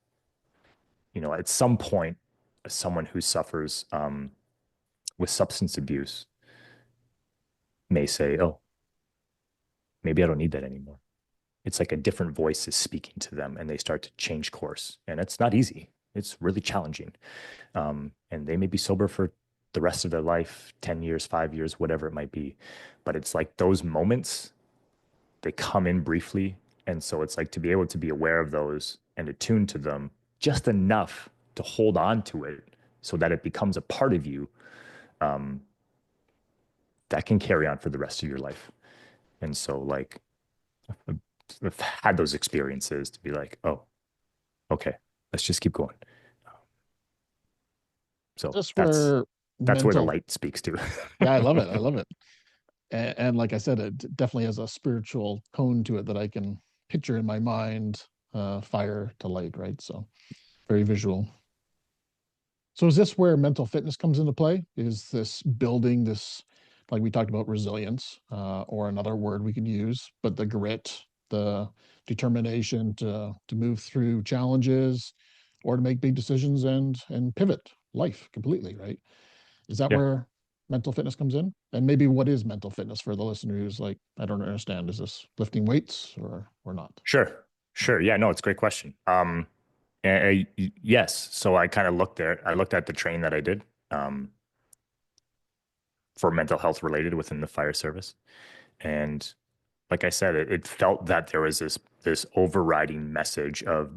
at some point, someone who suffers with substance abuse may say, oh, maybe I don't need that anymore. It's like a different voice is speaking to them and they start to change course. And it's not easy. It's really challenging. And they may be sober for the rest of their life, 10 years, 5 years, whatever it might be. But it's like those moments, they come in briefly. And so it's like to be able to be aware of those and attune to them just enough to hold on to it so that it becomes a part of you, that can carry on for the rest of your life. And so like I've had those experiences to be like, oh, okay, let's just keep going. So Just that's where where the mental, light speaks to. yeah, I love it. I love it. And like I said, it definitely has a spiritual tone to it that I can picture in my mind, fire to light, right? So very visual. So is this where mental fitness comes into play? Is this building this, like we talked about resilience, or another word we could use, but the grit, the determination to move through challenges or to make big decisions and pivot life completely, right? Is that Yeah. where mental fitness comes in? And maybe what is mental fitness for the listener who's like, I don't understand. Is this lifting weights or not? Sure. Yeah, no, it's a great question. Yes. So I looked at the training that I did um, for mental health related within the fire service. And like I said, it felt that there was this overriding message of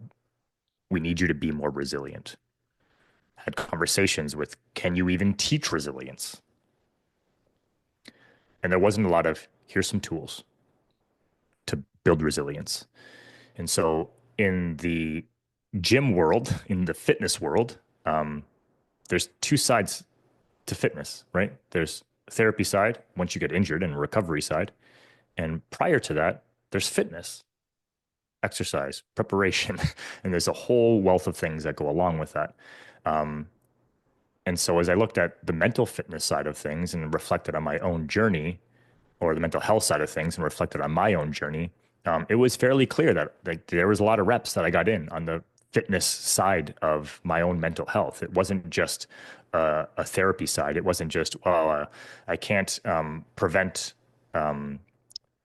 we need you to be more resilient. Had conversations with, can you even teach resilience? And there wasn't a lot of, here's some tools to build resilience. And so in the gym world, in the fitness world, there's two sides to fitness, right? There's therapy side, once you get injured, and recovery side. And prior to that, there's fitness, exercise, preparation, and there's a whole wealth of things that go along with that. Um, and so as I looked at the mental fitness side of things and reflected on my own journey, or the mental health side of things and reflected on my own journey, it was fairly clear that like there was a lot of reps that I got in on the fitness side of my own mental health. It wasn't just a therapy side. It wasn't just, well, I can't prevent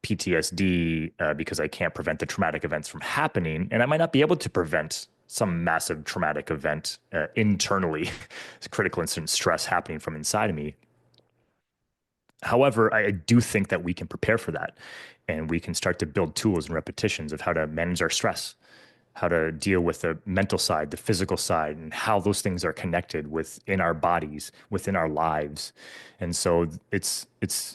PTSD because I can't prevent the traumatic events from happening. And I might not be able to prevent some massive traumatic event internally, critical incident stress happening from inside of me. However, I do think that we can prepare for that and we can start to build tools and repetitions of how to manage our stress, how to deal with the mental side, the physical side, and how those things are connected within our bodies, within our lives. And so it's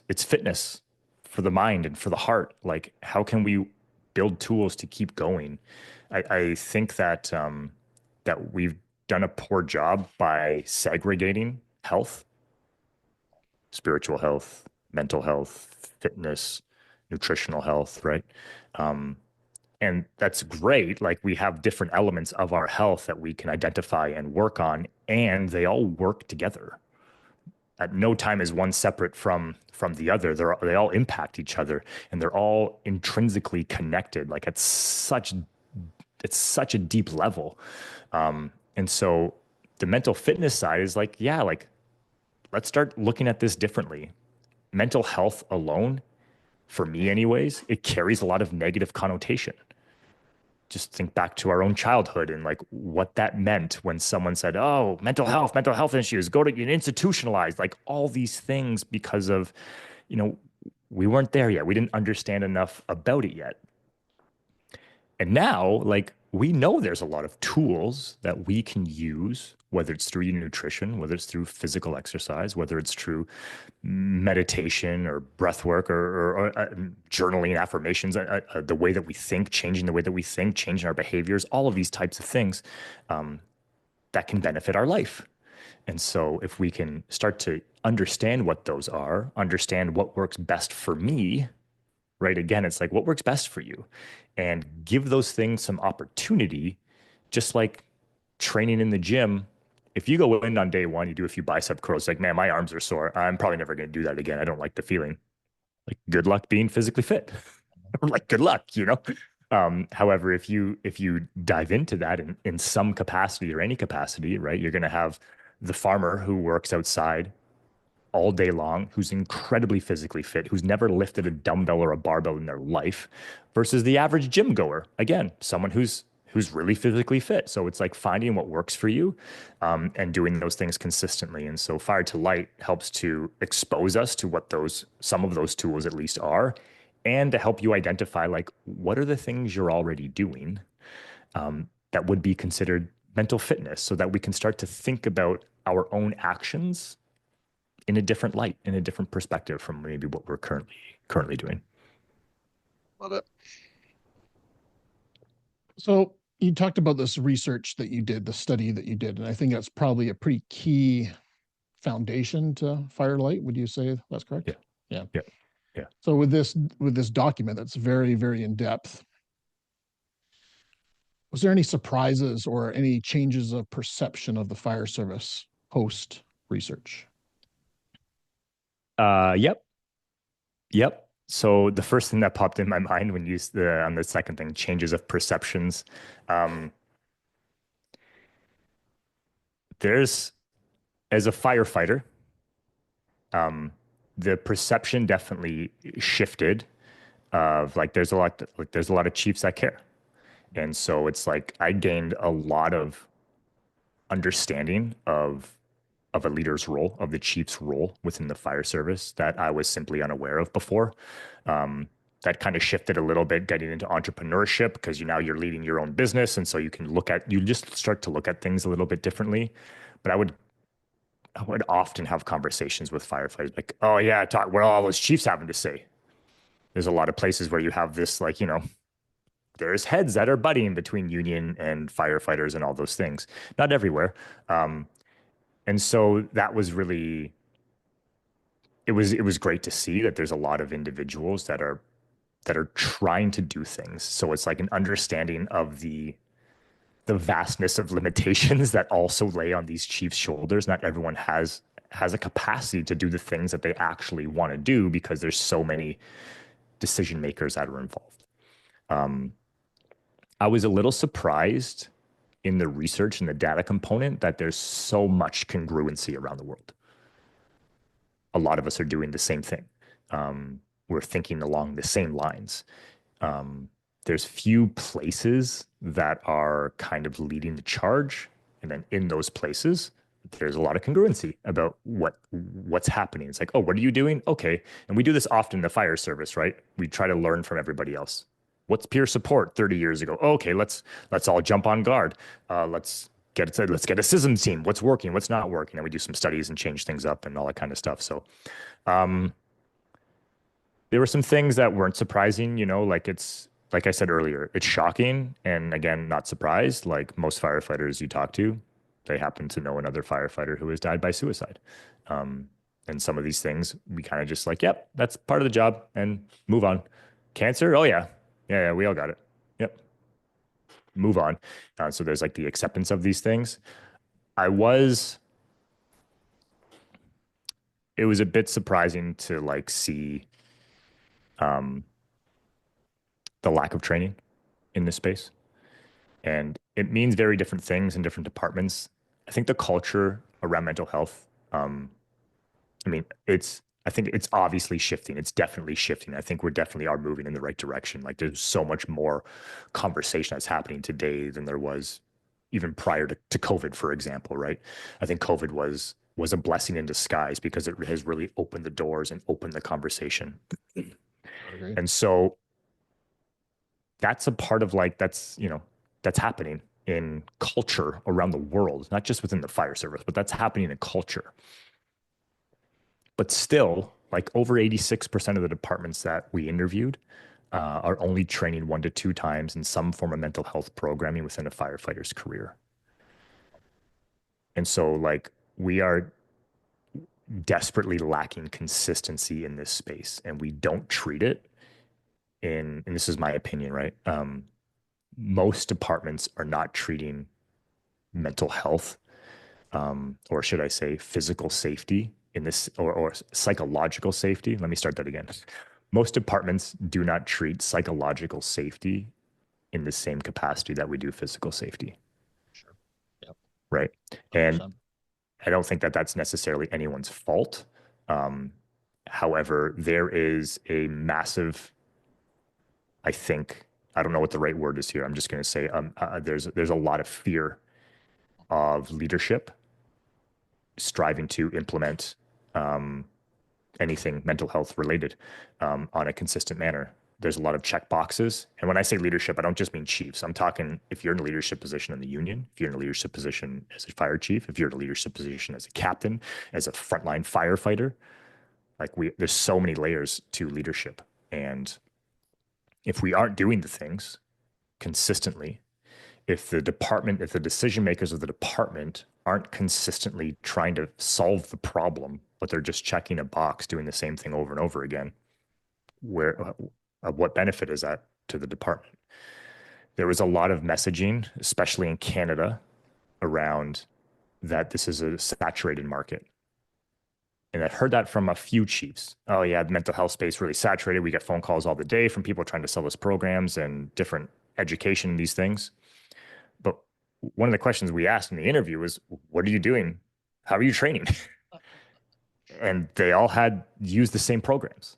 fitness for the mind and for the heart. Like, how can we build tools to keep going? I think that that we've done a poor job by segregating health, spiritual health, mental health, fitness, nutritional health, right? Um, and that's great. Like we have different elements of our health that we can identify and work on, and they all work together. At no time is one separate from the other. They all impact each other, and they're all intrinsically connected. Like it's such a deep level. And so the mental fitness side is like, yeah, like let's start looking at this differently. Mental health alone, for me anyways, it carries a lot of negative connotation. Just think back to our own childhood and like what that meant when someone said, "Oh, mental health issues, go to get institutionalized," like all these things because of, you know, we weren't there yet. We didn't understand enough about it yet. And now, like, we know there's a lot of tools that we can use, whether it's through nutrition, whether it's through physical exercise, whether it's through meditation or breath work or journaling, affirmations, the way that we think, changing the way that we think, changing our behaviors, all of these types of things that can benefit our life. And so if we can start to understand what those are, understand what works best for me, right? Again, it's like what works best for you and give those things some opportunity, just like training in the gym. If you go in on day one, you do a few bicep curls, like, man, my arms are sore. I'm probably never going to do that again. I don't like the feeling. Like, good luck being physically fit. Like, good luck, you know? However, if you dive into that in some capacity or any capacity, right, you're going to have the farmer who works outside all day long, who's incredibly physically fit, who's never lifted a dumbbell or a barbell in their life, versus the average gym goer. Again, someone who's really physically fit. So it's like finding what works for you and doing those things consistently. And so Fire to Light helps to expose us to what some of those tools at least are, and to help you identify like what are the things you're already doing that would be considered mental fitness, so that we can start to think about our own actions in a different light, in a different perspective from maybe what we're currently doing. Love it. So you talked about this research that you did, the study that you did, and I think that's probably a pretty key foundation to Firelight. Would you say that's correct? Yeah. Yeah. Yeah. Yeah. So with this document that's very, very in depth, was there any surprises or any changes of perception of the fire service post research? Yep. Yep. So the first thing that popped in my mind when you on the second thing, changes of perceptions. Um, there's as a firefighter, The perception definitely shifted of like there's a lot of chiefs that care. And so it's like I gained a lot of understanding of a leader's role, of the chief's role within the fire service that I was simply unaware of before. That kind of shifted a little bit getting into entrepreneurship because you're leading your own business. And so you just start to look at things a little bit differently. But I would often have conversations with firefighters like, oh yeah, talk what are all those chiefs having to say. There's a lot of places where you have this like, there's heads that are butting between union and firefighters and all those things. Not everywhere. And so that was really it was great to see that there's a lot of individuals that are trying to do things. So it's like an understanding of the vastness of limitations that also lay on these chiefs' shoulders. Not everyone has a capacity to do the things that they actually want to do because there's so many decision makers that are involved. I was a little surprised in the research and the data component that there's so much congruency around the world. A lot of us are doing the same thing. We're thinking along the same lines. There's few places that are kind of leading the charge. And then in those places, there's a lot of congruency about what's happening. It's like, oh, what are you doing? Okay. And we do this often in the fire service, right? We try to learn from everybody else. What's peer support 30 years ago? Oh, okay, let's all jump on guard. Let's get a systems team. What's working? What's not working? And we do some studies and change things up and all that kind of stuff. So there were some things that weren't surprising, like I said earlier, it's shocking. And again, not surprised. Like most firefighters you talk to, they happen to know another firefighter who has died by suicide. And some of these things we kind of just like, yep, that's part of the job and move on. Cancer? Oh yeah. Yeah, we all got it. Yep. Move on. So there's like the acceptance of these things. It was a bit surprising to like see the lack of training in this space. And it means very different things in different departments. I think the culture around mental health, I think it's obviously shifting. It's definitely shifting. I think we definitely are moving in the right direction. Like there's so much more conversation that's happening today than there was even prior to COVID, for example, right? I think COVID was a blessing in disguise because it has really opened the doors and opened the conversation. And so that's a part of like, that's happening in culture around the world, not just within the fire service, but that's happening in culture. But still, like over 86% of the departments that we interviewed are only training 1 to 2 times in some form of mental health programming within a firefighter's career. And so like we are desperately lacking consistency in this space and we don't treat it and this is my opinion, right? Most departments are not treating mental health, or should I say physical safety in this, or psychological safety. Let me start that again. Most departments do not treat psychological safety in the same capacity that we do physical safety. Sure. Yep. Right. 100%. And I don't think that that's necessarily anyone's fault. However, there is a massive, I don't know what the right word is here. I'm just going to say there's a lot of fear of leadership striving to implement anything mental health related on a consistent manner. There's a lot of check boxes. And when I say leadership, I don't just mean chiefs. I'm talking if you're in a leadership position in the union, if you're in a leadership position as a fire chief, if you're in a leadership position as a captain, as a frontline firefighter, like there's so many layers to leadership. And if we aren't doing the things consistently, if the decision makers of the department aren't consistently trying to solve the problem, but they're just checking a box, doing the same thing over and over again, what benefit is that to the department? There was a lot of messaging, especially in Canada, around that this is a saturated market. And I've heard that from a few chiefs. Oh yeah, the mental health space really saturated. We get phone calls all the day from people trying to sell us programs and different education and these things. But one of the questions we asked in the interview was, what are you doing? How are you training? and they all had used the same programs.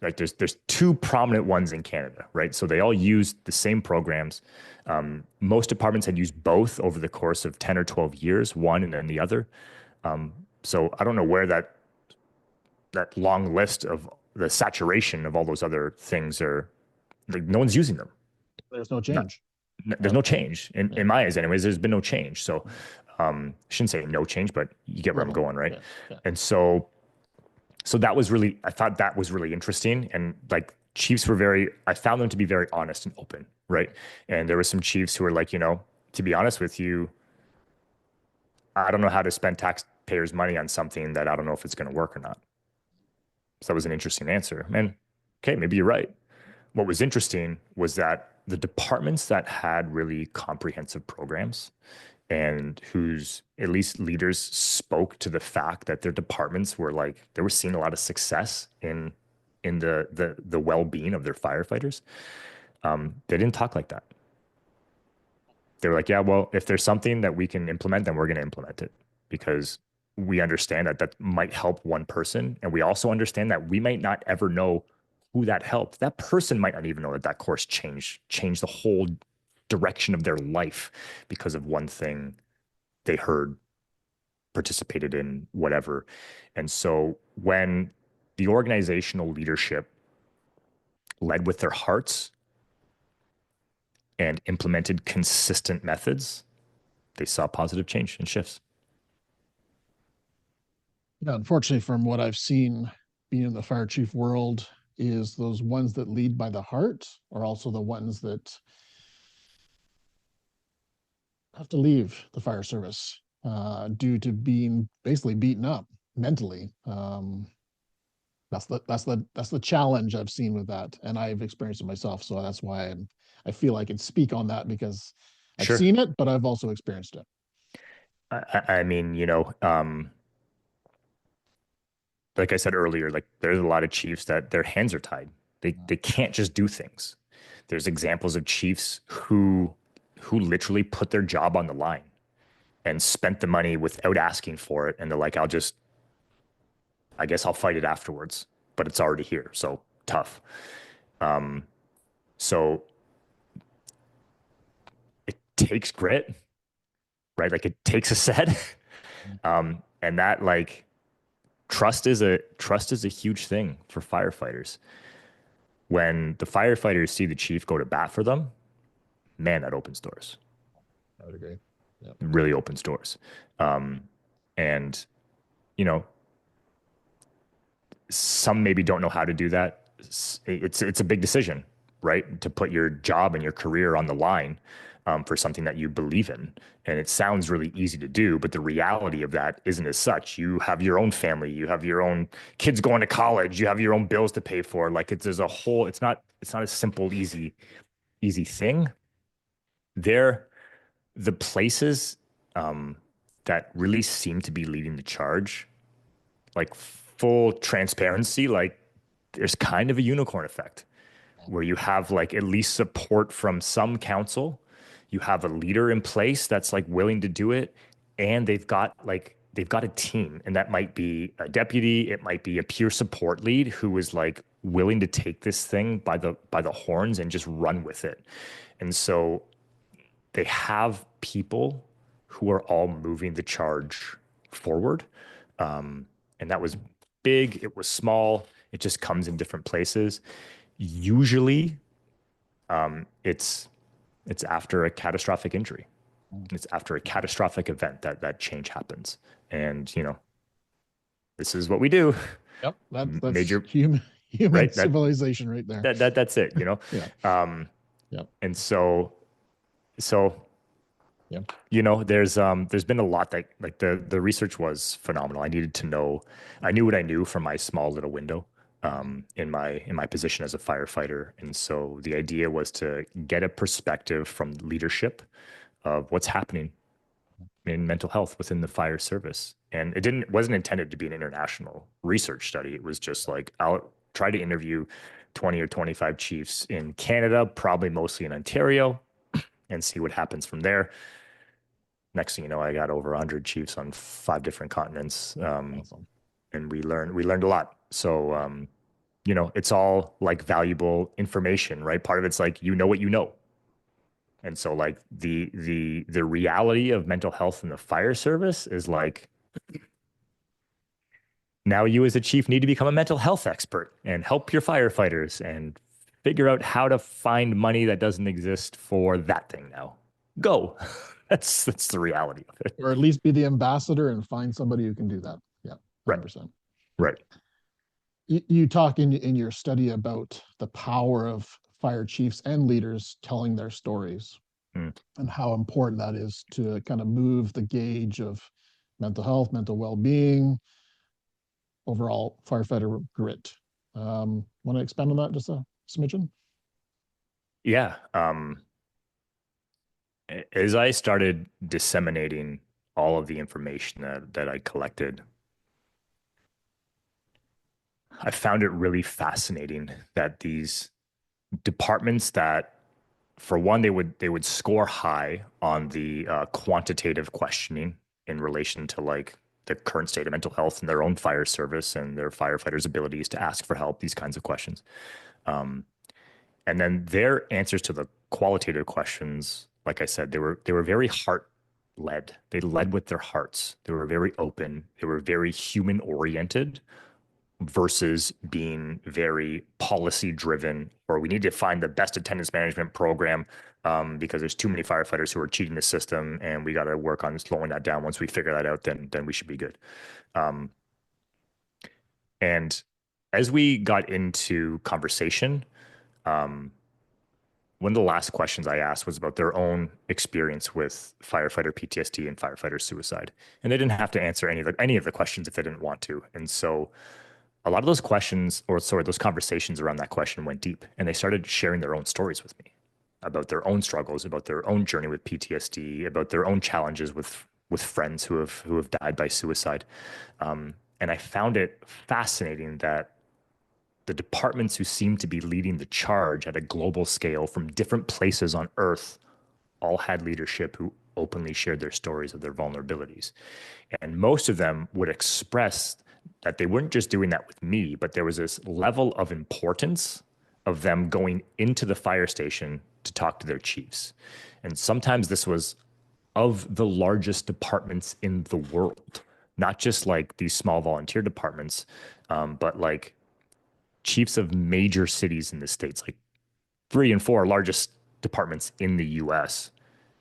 Like there's two prominent ones in Canada, right? So they all used the same programs. Most departments had used both over the course of 10 or 12 years, one and then the other. So I don't know where that long list of the saturation of all those other things are. Like, no one's using them. There's no Not, change. there's no change in my eyes, anyways. There's been no change. So I shouldn't say no change, but you get where I'm going, right? Yeah. And so that was really, I thought that was really interesting. And like chiefs were I found them to be very honest and open, right? And there were some chiefs who were like, to be honest with you, I don't know how to spend taxpayers' money on something that I don't know if it's going to work or not. So that was an interesting answer. And okay, maybe you're right. What was interesting was that the departments that had really comprehensive programs and whose at least leaders spoke to the fact that their departments were like they were seeing a lot of success in the well-being of their firefighters. They didn't talk like that. They were like, yeah, well, if there's something that we can implement, then we're going to implement it because we understand that might help one person, and we also understand that we might not ever know who that helped. That person might not even know that course changed the whole direction of their life because of one thing they heard, participated in, whatever. And so when the organizational leadership led with their hearts and implemented consistent methods, they saw positive change and shifts. Yeah, unfortunately, from what I've seen being in the fire chief world, is those ones that lead by the heart are also the ones that have to leave the fire service due to being basically beaten up mentally. That's the challenge I've seen with that, and I've experienced it myself. So that's why I feel I can speak on that because I've seen it, but I've also experienced it. I mean, like I said earlier, like there's a lot of chiefs that their hands are tied. They can't just do things. There's examples of chiefs who literally put their job on the line and spent the money without asking for it. And they're like, I guess I'll fight it afterwards, but it's already here. So tough. So it takes grit, right? Like it takes a set. And that like trust is a huge thing for firefighters. When the firefighters see the chief go to bat for them, man, that opens doors. I would agree. Yeah. It really opens doors. And, some maybe don't know how to do that. It's a big decision, right? To put your job and your career on the line for something that you believe in. And it sounds really easy to do, but the reality of that isn't as such. You have your own family, you have your own kids going to college, you have your own bills to pay for. Like there's a whole, it's not a simple, easy thing. They're the places that really seem to be leading the charge, like full transparency, like there's kind of a unicorn effect where you have like at least support from some council. You have a leader in place that's like willing to do it. And they've got a team, and that might be a deputy. It might be a peer support lead who is like willing to take this thing by the horns and just run with it. And so they have people who are all moving the charge forward. And that was big. It was small. It just comes in different places. Usually, it's after a catastrophic injury. It's after a catastrophic event that change happens. And, this is what we do. Yep. That's major human right? Civilization right there. That's it, Yeah. Yep. And so, yeah. There's been a lot that like the research was phenomenal. I knew what I knew from my small little window in my position as a firefighter. And so the idea was to get a perspective from leadership of what's happening in mental health within the fire service. And it wasn't intended to be an international research study. It was just like, I'll try to interview 20 or 25 chiefs in Canada, probably mostly in Ontario, and see what happens from there. Next thing you know, I got over 100 chiefs on 5 different continents. Awesome. And we learned a lot. So, it's all like valuable information, right? Part of it's like, what you know. And so like the reality of mental health in the fire service is like, now you as a chief need to become a mental health expert and help your firefighters and figure out how to find money that doesn't exist for that thing now. Go. That's the reality of it. Or at least be the ambassador and find somebody who can do that. Yeah, Right. 100%. Right. You talk in your study about the power of fire chiefs and leaders telling their stories and how important that is to kind of move the gauge of mental health, mental well-being, overall firefighter grit. Want to expand on that just a smidgen? Yeah. As I started disseminating all of the information that I collected, I found it really fascinating that these departments that, for one, they would score high on the quantitative questioning in relation to like the current state of mental health in their own fire service and their firefighters' abilities to ask for help, these kinds of questions. And then their answers to the qualitative questions, like I said, they were very heart led. They led with their hearts. They were very open. They were very human oriented versus being very policy driven, or we need to find the best attendance management program because there's too many firefighters who are cheating the system, and we got to work on slowing that down. Once we figure that out, then we should be good. And as we got into conversation, one of the last questions I asked was about their own experience with firefighter PTSD and firefighter suicide, and they didn't have to answer any of the questions if they didn't want to. And so a lot of those questions, or sorry, those conversations around that question went deep, and they started sharing their own stories with me about their own struggles, about their own journey with PTSD, about their own challenges with friends who have died by suicide. And I found it fascinating that the departments who seemed to be leading the charge at a global scale from different places on Earth all had leadership who openly shared their stories of their vulnerabilities. And most of them would express that they weren't just doing that with me, but there was this level of importance of them going into the fire station to talk to their chiefs. And sometimes this was of the largest departments in the world, not just like these small volunteer departments, but like chiefs of major cities in the States, like 3 and 4 largest departments in the US,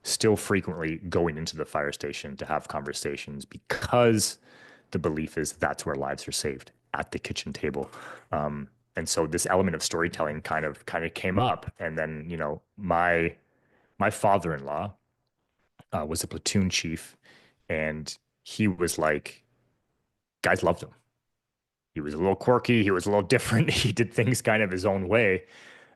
still frequently going into the fire station to have conversations because the belief is that's where lives are saved, at the kitchen table. And so this element of storytelling kind of came up. And then, my father-in-law was a platoon chief, and he was like, guys loved him. He was a little quirky. He was a little different. He did things kind of his own way.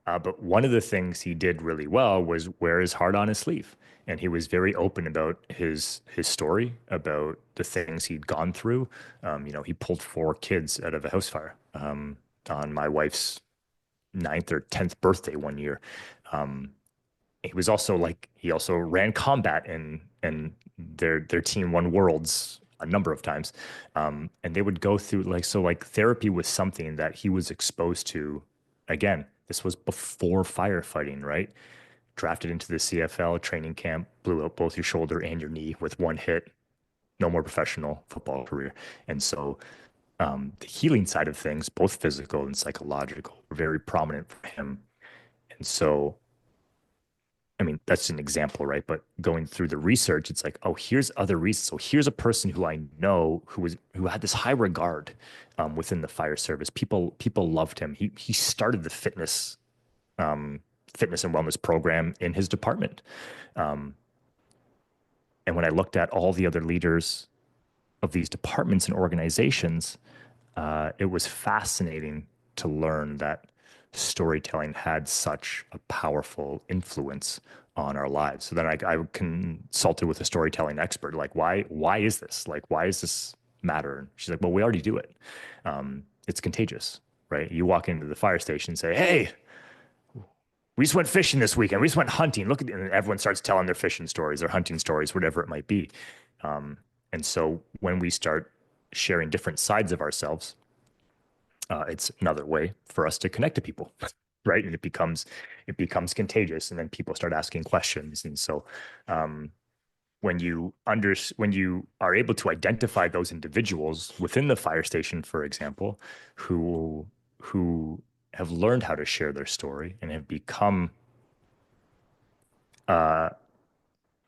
But one of the things he did really well was wear his heart on his sleeve. And he was very open about his story, about the things he'd gone through. He pulled 4 kids out of a house fire on my wife's 9th or 10th birthday one year. He also ran combat, and their team won worlds a number of times. And they would go through therapy was something that he was exposed to. Again, this was before firefighting, right? Drafted into the CFL training camp, blew out both your shoulder and your knee with one hit, no more professional football career. And so the healing side of things, both physical and psychological, were very prominent for him. And so, I mean, that's an example, right? But going through the research, it's like, oh, here's other reasons. So here's a person who I know who had this high regard within the fire service. People loved him. He started the fitness and wellness program in his department. And when I looked at all the other leaders of these departments and organizations, it was fascinating to learn that storytelling had such a powerful influence on our lives. So then I consulted with a storytelling expert, like, why is this? Like, why does this matter? And she's like, well, we already do it. It's contagious, right? You walk into the fire station and say, hey, we just went fishing this weekend. We just went hunting. Look at, and everyone starts telling their fishing stories, their hunting stories, whatever it might be. And so when we start sharing different sides of ourselves, it's another way for us to connect to people, right? And it becomes contagious, and then people start asking questions. And so when you are able to identify those individuals within the fire station, for example, who have learned how to share their story and have become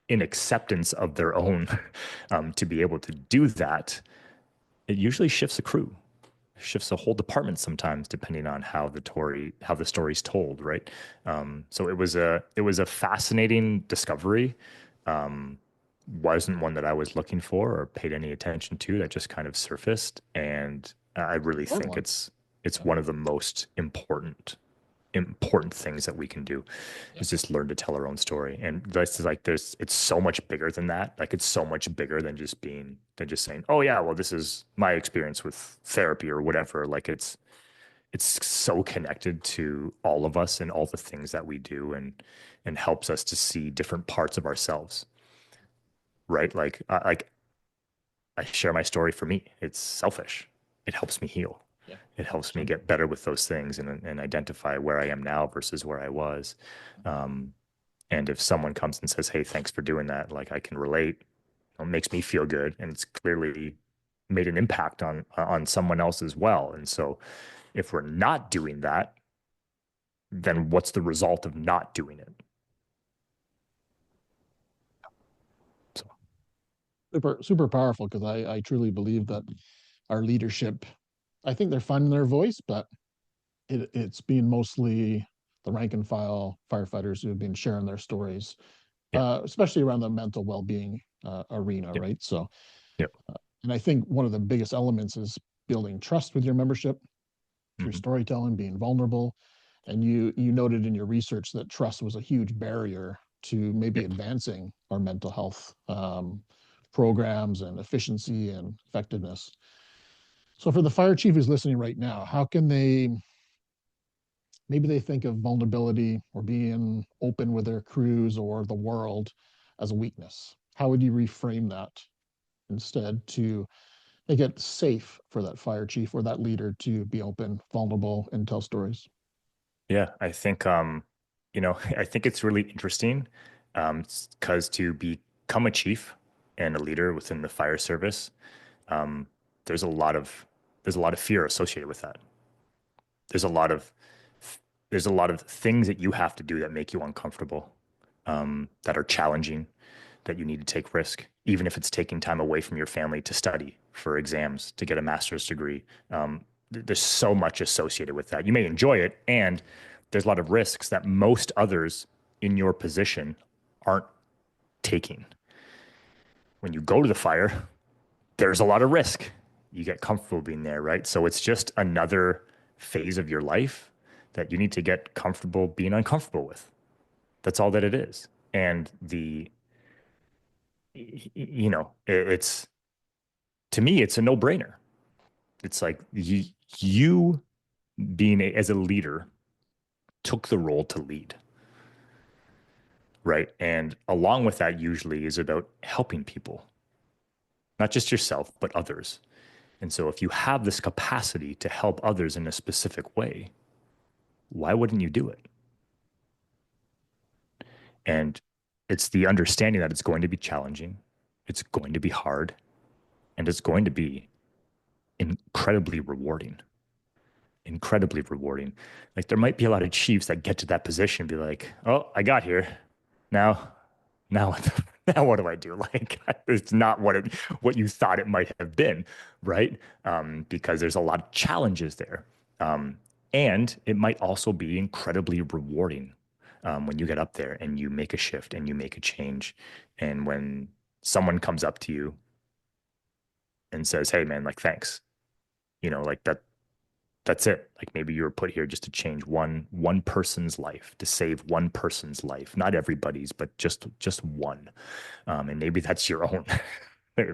in acceptance of their own to be able to do that, it usually shifts a crew, shifts a whole department sometimes, depending on how the story's told, right? So it was a fascinating discovery. Wasn't one that I was looking for or paid any attention to. That just kind of surfaced, and I really think it's one of the most important things that we can do is just learn to tell our own story. And this is like it's so much bigger than that. Like it's so much bigger than just saying, oh yeah, well, this is my experience with therapy or whatever. Like it's so connected to all of us and all the things that we do, and helps us to see different parts of ourselves. Right? Like I share my story. For me, it's selfish. It helps me heal. Yeah. It helps me get better with those things, and identify where I am now versus where I was. And if someone comes and says, hey, thanks for doing that, like I can relate, it makes me feel good. And it's clearly made an impact on someone else as well. And so if we're not doing that, then what's the result of not doing it? Super powerful, because I truly believe that our leadership, I think they're finding their voice, but it's been mostly the rank and file firefighters who have been sharing their stories, especially around the mental well-being arena, right? So, and I think one of the biggest elements is building trust with your membership through storytelling, being vulnerable. And you noted in your research that trust was a huge barrier to maybe advancing our mental health programs and efficiency and effectiveness. So for the fire chief who's listening right now, how can maybe they think of vulnerability or being open with their crews or the world as a weakness? How would you reframe that instead to make it safe for that fire chief or that leader to be open, vulnerable, and tell stories? Yeah, I think I think it's really interesting, because to become a chief and a leader within the fire service, um, there's a lot of fear associated with that. There's a lot of things that you have to do that make you uncomfortable, that are challenging, that you need to take risk, even if it's taking time away from your family to study for exams to get a master's degree. There's so much associated with that. You may enjoy it, and there's a lot of risks that most others in your position aren't taking. When you go to the fire, there's a lot of risk. You get comfortable being there, right? So it's just another phase of your life that you need to get comfortable being uncomfortable with. That's all that it is. And it's, to me, it's a no-brainer. It's like you being as a leader took the role to lead, right? And along with that usually is about helping people, not just yourself, but others. And so if you have this capacity to help others in a specific way, why wouldn't you do it? And it's the understanding that it's going to be challenging, it's going to be hard, and it's going to be incredibly rewarding. Incredibly rewarding. Like there might be a lot of chiefs that get to that position and be like, oh, I got here. Now, now, now what do I do? Like it's not what you thought it might have been, right? Because there's a lot of challenges there. And it might also be incredibly rewarding when you get up there and you make a shift and you make a change. And when someone comes up to you and says, hey man, like thanks, like that's it. Like maybe you were put here just to change one person's life, to save one person's life, not everybody's, but just one. And maybe that's your own,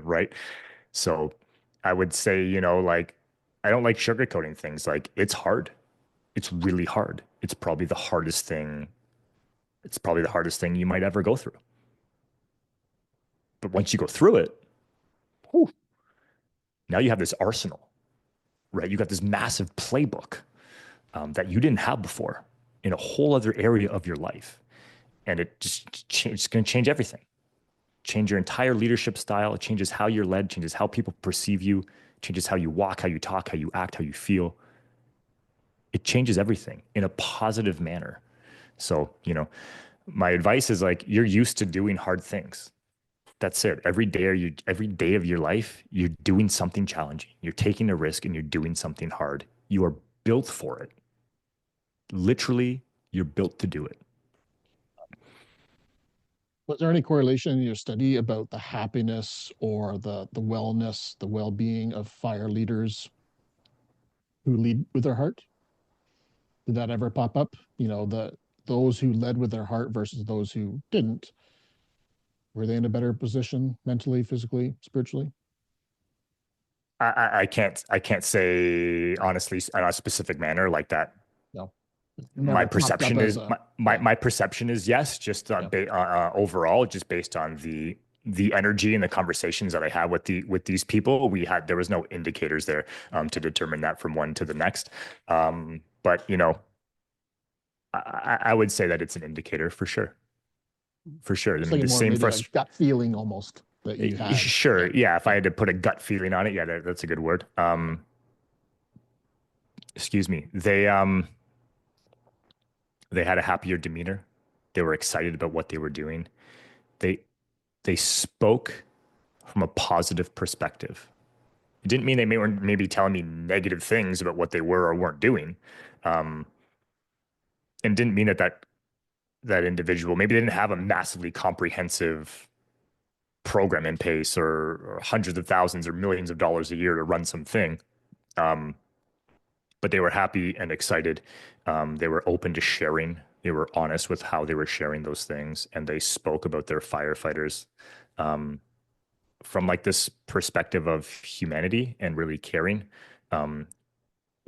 right? So I would say, like I don't like sugarcoating things. Like it's hard. It's really hard. It's probably the hardest thing It's probably the hardest thing you might ever go through. But once you go through it, whew, now you have this arsenal, right? You got this massive playbook that you didn't have before in a whole other area of your life. And it's going to change everything, change your entire leadership style. It changes how you're led, changes how people perceive you, changes how you walk, how you talk, how you act, how you feel. It changes everything in a positive manner. So, my advice is like, you're used to doing hard things. That's it. Every day of your life, you're doing something challenging. You're taking a risk and you're doing something hard. You are built for it. Literally, you're built to do it. Was there any correlation in your study about the happiness or the wellness, the well-being of fire leaders who lead with their heart? Did that ever pop up? Those who led with their heart versus those who didn't. Were they in a better position mentally, physically, spiritually? I can't say honestly in a specific manner like that. No. My Never popped up perception as is my perception is yes, just overall, just based on the energy and the conversations that I had with these people. There was no indicators there to determine that from one to the next. But I would say that it's an indicator for sure. For sure. I mean, the more same maybe a gut feeling almost that you had. Sure. Yeah. If I had to put a gut feeling on it, yeah, that's a good word. Excuse me. They had a happier demeanor. They were excited about what they were doing. They spoke from a positive perspective. It didn't mean they were maybe telling me negative things about what they were or weren't doing. And didn't mean that individual, maybe they didn't have a massively comprehensive program in place or hundreds of thousands or millions of dollars a year to run something. But they were happy and excited. They were open to sharing. They were honest with how they were sharing those things. And they spoke about their firefighters from like this perspective of humanity and really caring.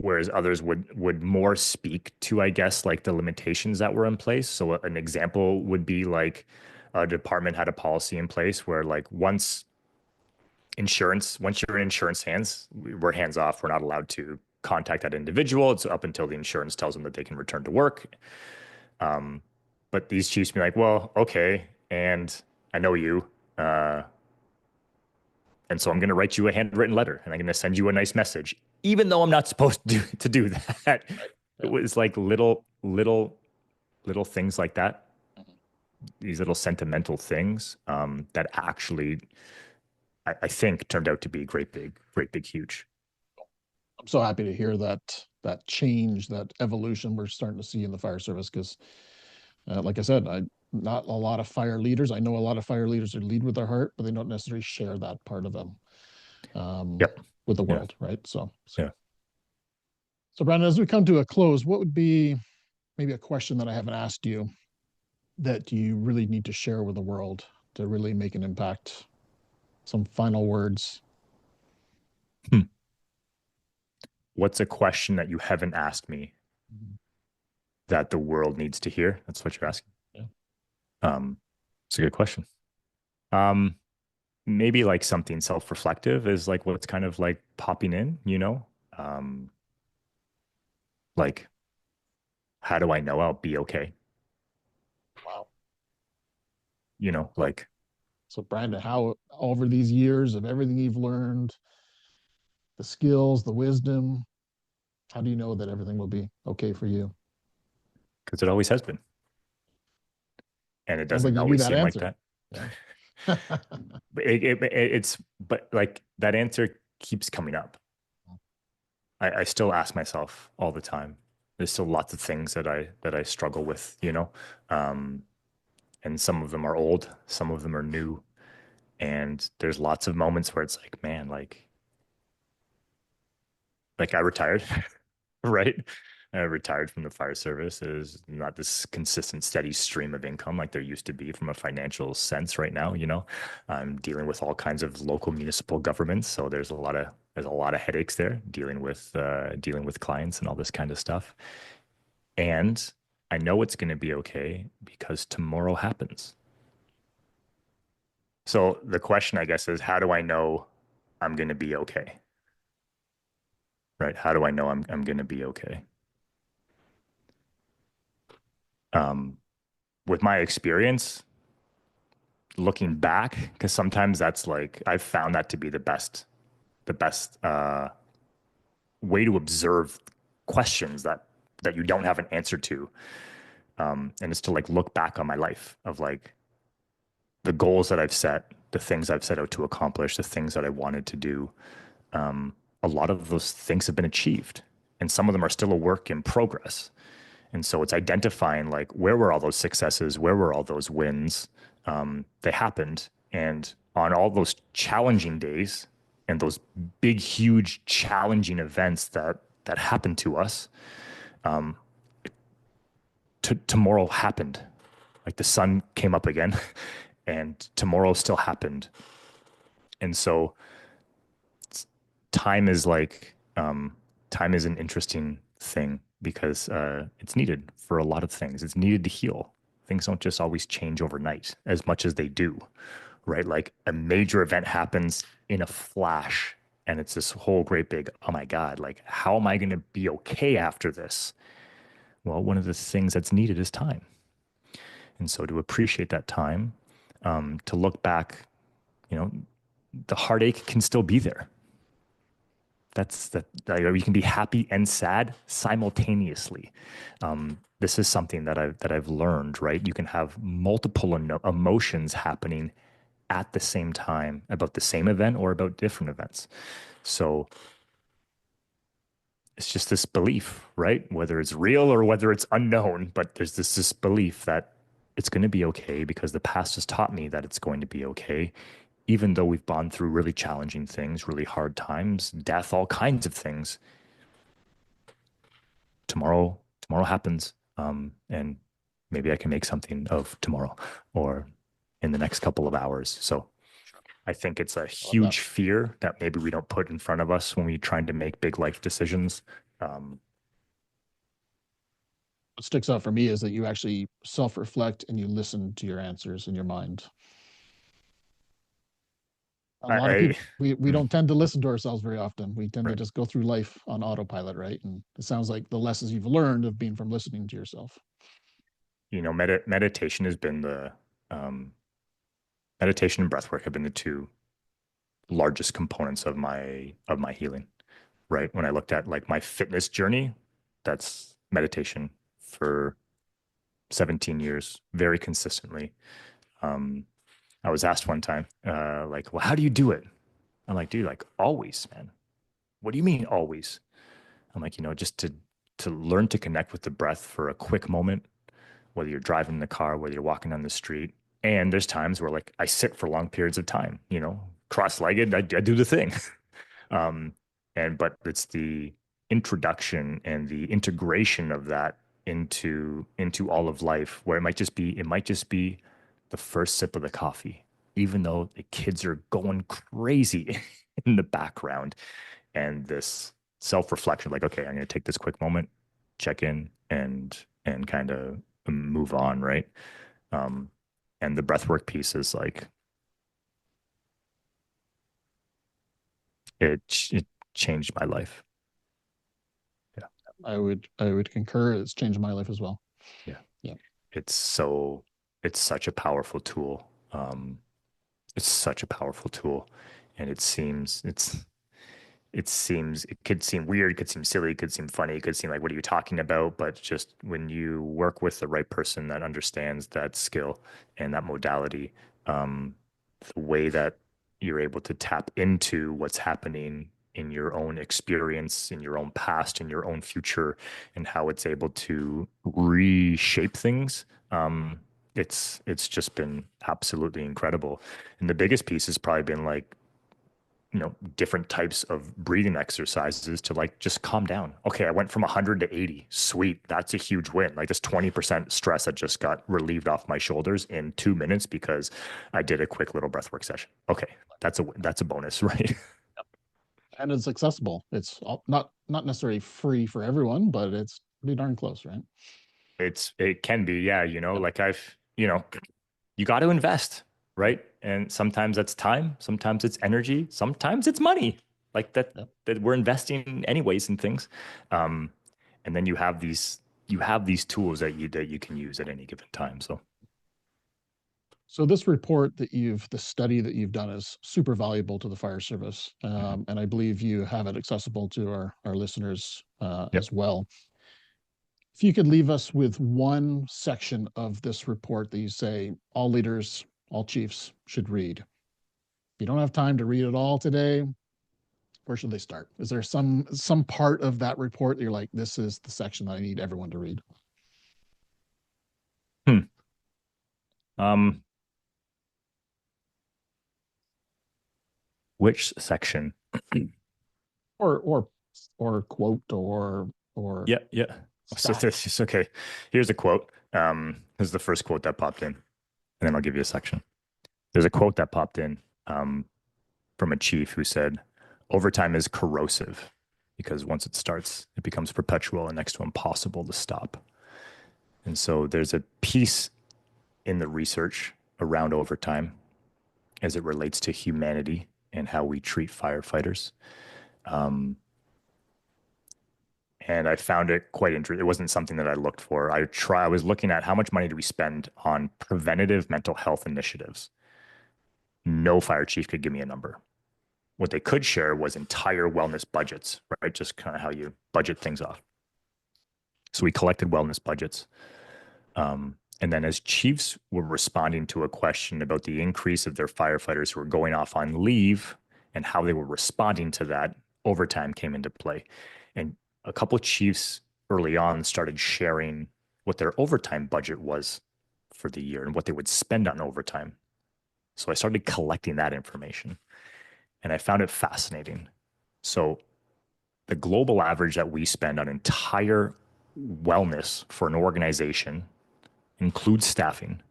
Whereas others would more speak to, I guess, like the limitations that were in place. So an example would be like a department had a policy in place where like once you're in insurance hands, we're hands off. We're not allowed to contact that individual. It's up until the insurance tells them that they can return to work. But these chiefs be like, well, okay, and I know you. And so I'm going to write you a handwritten letter and I'm going to send you a nice message, even though I'm not supposed to do that. It was like little things like that. These little sentimental things that actually, I think, turned out to be great, big, huge. I'm so happy to hear that change, that evolution we're starting to see in the fire service. Because, like I said, not a lot of fire leaders. I know a lot of fire leaders who lead with their heart, but they don't necessarily share that part of them with the world, right? So, yeah. So, Brandon, as we come to a close, what would be maybe a question that I haven't asked you that you really need to share with the world to really make an impact? Some final words. What's a question that you haven't asked me that the world needs to hear? That's what you're asking. Yeah. It's a good question. Maybe like something self-reflective is like what's kind of like popping in, like, how do I know I'll be okay? Wow. Like. So, Brandon, how over these years of everything you've learned, the skills, the wisdom, how do you know that everything will be okay for you? Because it always has been. And it doesn't like always that seem answer. like that. Yeah. But like that answer keeps coming up. I still ask myself all the time. There's still lots of things that I struggle with, and some of them are old, some of them are new. And there's lots of moments where it's like, man, like I retired, right? I retired from the fire service. There's not this consistent, steady stream of income like there used to be from a financial sense right now. I'm dealing with all kinds of local municipal governments, so there's a lot of headaches there dealing with clients and all this kind of stuff. And I know it's going to be okay because tomorrow happens. So the question, I guess, is how do I know I'm going to be okay? Right? How do I know I'm going to be okay? Um, with my experience, looking back, because sometimes that's like I've found that to be the best way to observe questions that you don't have an answer to, and it's to like look back on my life of like the goals that I've set, the things I've set out to accomplish, the things that I wanted to do. A lot of those things have been achieved, and some of them are still a work in progress. And so it's identifying like where were all those successes, where were all those wins. They happened, and on all those challenging days and those big, huge, challenging events that happened to us, tomorrow happened. Like the sun came up again, and tomorrow still happened. And so time is like time is an interesting thing because it's needed for a lot of things. It's needed to heal. Things don't just always change overnight as much as they do, right? Like a major event happens in a flash, and it's this whole great big, oh my God, like how am I going to be okay after this? Well, one of the things that's needed is time. And so to appreciate that time, to look back, you know, the heartache can still be there. That's that you can be happy and sad simultaneously. This is something that I've learned, right? You can have multiple emotions happening at the same time about the same event or about different events. So it's just this belief, right? Whether it's real or whether it's unknown, but there's this belief that it's going to be okay because the past has taught me that it's going to be okay, even though we've gone through really challenging things, really hard times, death, all kinds of things. Tomorrow happens, and maybe I can make something of tomorrow or in the next couple of hours. So I think it's a huge fear that maybe we don't put in front of us when we're trying to make big life decisions. What sticks out for me is that you actually self-reflect and you listen to your answers in your mind. A lot of people, we don't tend to listen to ourselves very often. We tend to just go through life on autopilot, right? And it sounds like the lessons you've learned have been from listening to yourself. Meditation has been meditation and breathwork have been the two largest components of my healing. Right. When I looked at like my fitness journey, that's meditation for 17 years, very consistently. I was asked one time, like, well, how do you do it? I'm like, dude, like always, man. What do you mean always? I'm like, just to learn to connect with the breath for a quick moment, whether you're driving in the car, whether you're walking down the street. And there's times where like I sit for long periods of time, cross-legged, I do the thing. But it's the introduction and the integration of that into all of life where it might just be the first sip of the coffee, even though the kids are going crazy in the background, and this self-reflection, like, okay, I'm going to take this quick moment, check in, and kind of move on, right? And the breathwork piece is like it changed my life. Yeah, I would concur. It's changed my life as well. Yeah. It's such a powerful tool. It's such a powerful tool, and it could seem weird, it could seem silly, it could seem funny, it could seem like, what are you talking about? But just when you work with the right person that understands that skill and that modality, the way that you're able to tap into what's happening in your own experience, in your own past, in your own future, and how it's able to reshape things. It's just been absolutely incredible. And the biggest piece has probably been like, different types of breathing exercises to like just calm down. Okay, I went from 100 to 80. Sweet. That's a huge win. Like this 20% stress that just got relieved off my shoulders in 2 minutes because I did a quick little breathwork session. Okay, that's a bonus, right? And it's accessible. It's not necessarily free for everyone, but it's pretty darn close, right? It can be, yeah, like you got to invest, right? And sometimes that's time, sometimes it's energy, sometimes it's money, like Yep. that we're investing anyways in things. Um, and then you have these tools that you can use at any given time. So So this report the study that you've done is super valuable to the fire service, mhm. and I believe you have it accessible to our listeners Yep. as well. If you could leave us with one section of this report that you say all leaders, all chiefs should read. If you don't have time to read it all today, where should they start? Is there some part of that report that you're like, this is the section that I need everyone to read? Hmm. Um, which section? Or or quote or Yeah, yeah. So stat. this is okay. Here's a quote. This is the first quote that popped in, and then I'll give you a section. There's a quote that popped in from a chief who said, "Overtime is corrosive because once it starts, it becomes perpetual and next to impossible to stop." And so there's a piece in the research around overtime as it relates to humanity and how we treat firefighters. Um, and I found it quite interesting. It wasn't something that I looked for. I was looking at how much money do we spend on preventative mental health initiatives. No fire chief could give me a number. What they could share was entire wellness budgets, right? Just kind of how you budget things off. So we collected wellness budgets. And then as chiefs were responding to a question about the increase of their firefighters who were going off on leave and how they were responding to that, overtime came into play. And a couple of chiefs early on started sharing what their overtime budget was for the year and what they would spend on overtime. So I started collecting that information and I found it fascinating. So the global average that we spend on entire wellness for an organization includes staffing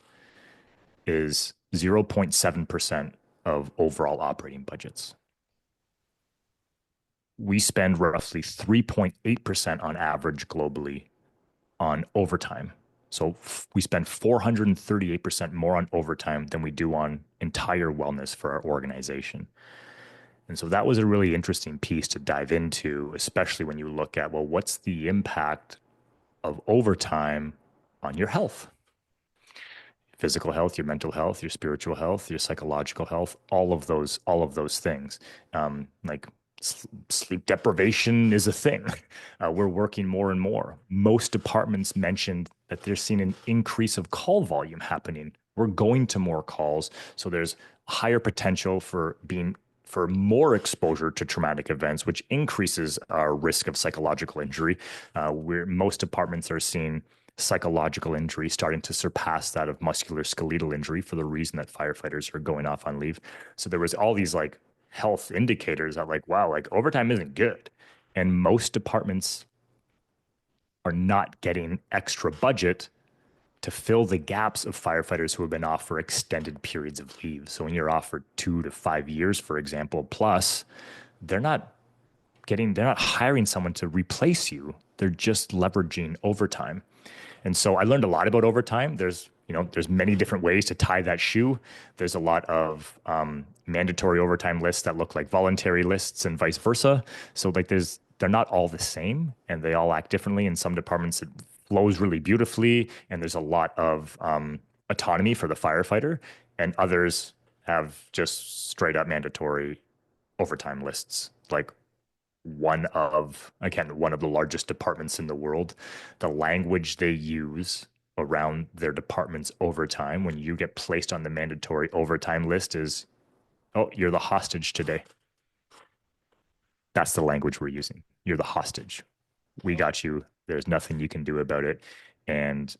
is 0.7% of overall operating budgets. We spend roughly 3.8% on average globally on overtime. So we spend 438% more on overtime than we do on entire wellness for our organization. And so that was a really interesting piece to dive into, especially when you look at, well, what's the impact of overtime on your health? Physical health, your mental health, your spiritual health, your psychological health, all of those things. Like sleep deprivation is a thing. We're working more and more. Most departments mentioned that they're seeing an increase of call volume happening. We're going to more calls, so there's higher potential for more exposure to traumatic events, which increases our risk of psychological injury. Where most departments are seeing psychological injury starting to surpass that of musculoskeletal injury for the reason that firefighters are going off on leave. So there was all these like health indicators that like, wow, like overtime isn't good. And most departments are not getting extra budget to fill the gaps of firefighters who have been off for extended periods of leave. So when you're off for 2 to 5 years, for example, plus, they're not they're not hiring someone to replace you. They're just leveraging overtime. And so I learned a lot about overtime. There's many different ways to tie that shoe. There's a lot of mandatory overtime lists that look like voluntary lists and vice versa. So like they're not all the same and they all act differently. In some departments, it flows really beautifully and there's a lot of autonomy for the firefighter, and others have just straight up mandatory overtime lists. Like one of the largest departments in the world, the language they use around their department's overtime when you get placed on the mandatory overtime list is, oh, you're the hostage today. That's the language we're using. You're the hostage. We got you. There's nothing you can do about it. And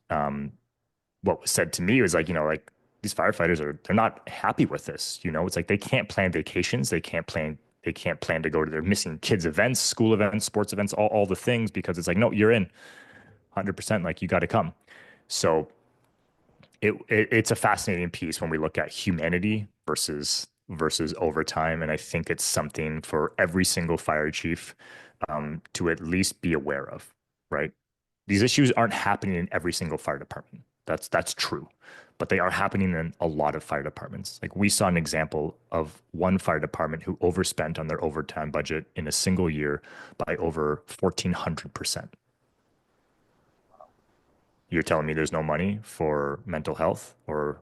what was said to me was like, like these firefighters they're not happy with this. It's like they can't plan vacations. They can't plan to go to their missing kids events, school events, sports events, all the things, because it's like, no, you're in 100%. Like you got to come. So it's a fascinating piece when we look at humanity versus overtime. And I think it's something for every single fire chief to at least be aware of, right? These issues aren't happening in every single fire department. That's true, but they are happening in a lot of fire departments. Like we saw an example of one fire department who overspent on their overtime budget in a single year by over 1,400%. You're telling me there's no money for mental health or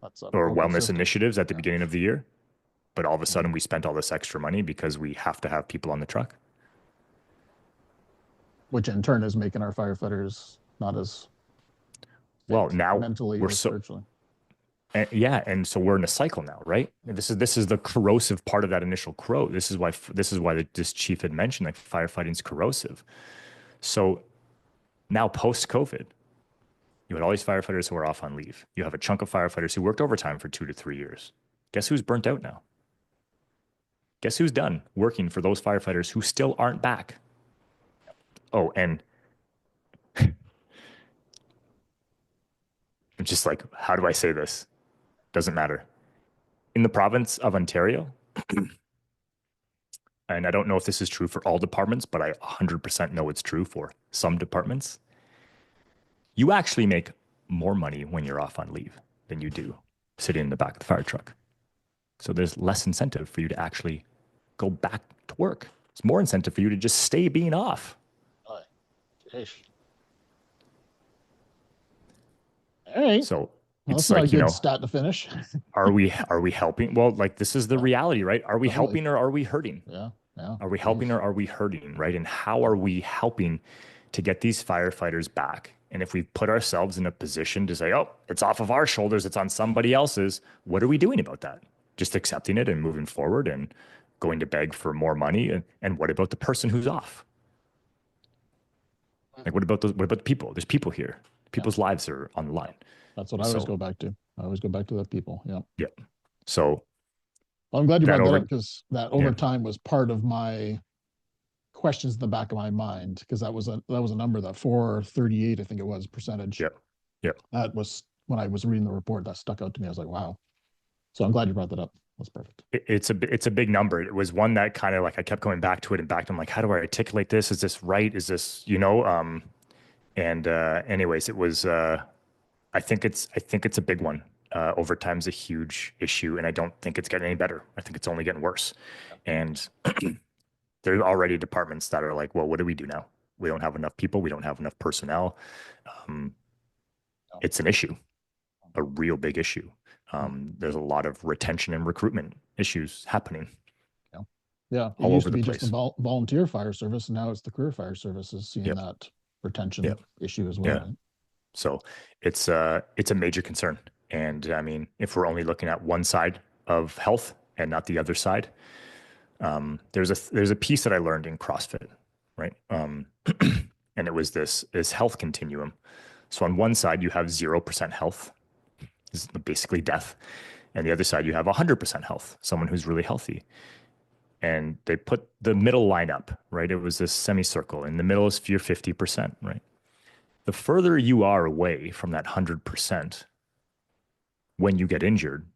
wellness initiatives at the beginning of the year, but all of a sudden we spent all this extra money because we have to have people on the truck? Which in turn is making our firefighters not as well now mentally or spiritually. And so we're in a cycle now, right? And this is the corrosive part of that initial quote. This is why this chief had mentioned like firefighting is corrosive. So now post-COVID, you had all these firefighters who are off on leave. You have a chunk of firefighters who worked overtime for 2 to 3 years. Guess who's burnt out now? Guess who's done working for those firefighters who still aren't back? Oh, and I'm just like, how do I say this? Doesn't matter. In the province of Ontario, and I don't know if this is true for all departments, but I 100% know it's true for some departments, you actually make more money when you're off on leave than you do sitting in the back of the fire truck. So there's less incentive for you to actually go back to work. It's more incentive for you to just stay being off. All right. So it's like, not a good stat to finish. are we helping? Well, like this is the reality, right? Are we helping or are we hurting? Yeah. Are we helping or are we hurting, right? And how are we helping to get these firefighters back? And if we put ourselves in a position to say, oh, it's off of our shoulders, it's on somebody else's, what are we doing about that? Just accepting it and moving forward and going to beg for more money? And what about the person who's off? Like, what about the people? There's people here. People's lives are on the line. That's what I always go back to. I always go back to the people. Yeah. Yeah. So I'm glad you brought that up, because that overtime was part of my questions in the back of my mind, because that was a number, that 438, I think it was, percentage. Yeah. That was, when I was reading the report, that stuck out to me. I was like, wow. So I'm glad you brought that up. That's perfect. It's a big number. It was one that kind of like, I kept going back to it and back to, I'm like, how do I articulate this? Is this right? Is this, anyways, it was, I think it's a big one. Overtime's a huge issue, and I don't think it's getting any better. I think it's only getting worse. And there are already departments that are like, well, what do we do now? We don't have enough people. We don't have enough personnel. It's an issue, a real big issue. There's a lot of retention and recruitment issues happening. Yeah. It used to be just the volunteer fire service, and now it's the career fire services seeing that retention issue as well. Yeah. Right? So it's a major concern. And I mean, if we're only looking at one side of health and not the other side, there's a piece that I learned in CrossFit, right? And it was this health continuum. So on one side, you have 0% health, is basically death. And the other side, you have 100% health, someone who's really healthy. And they put the middle line up, right? It was this semicircle. In the middle is your 50%, right? The further you are away from that 100%, when you get injured,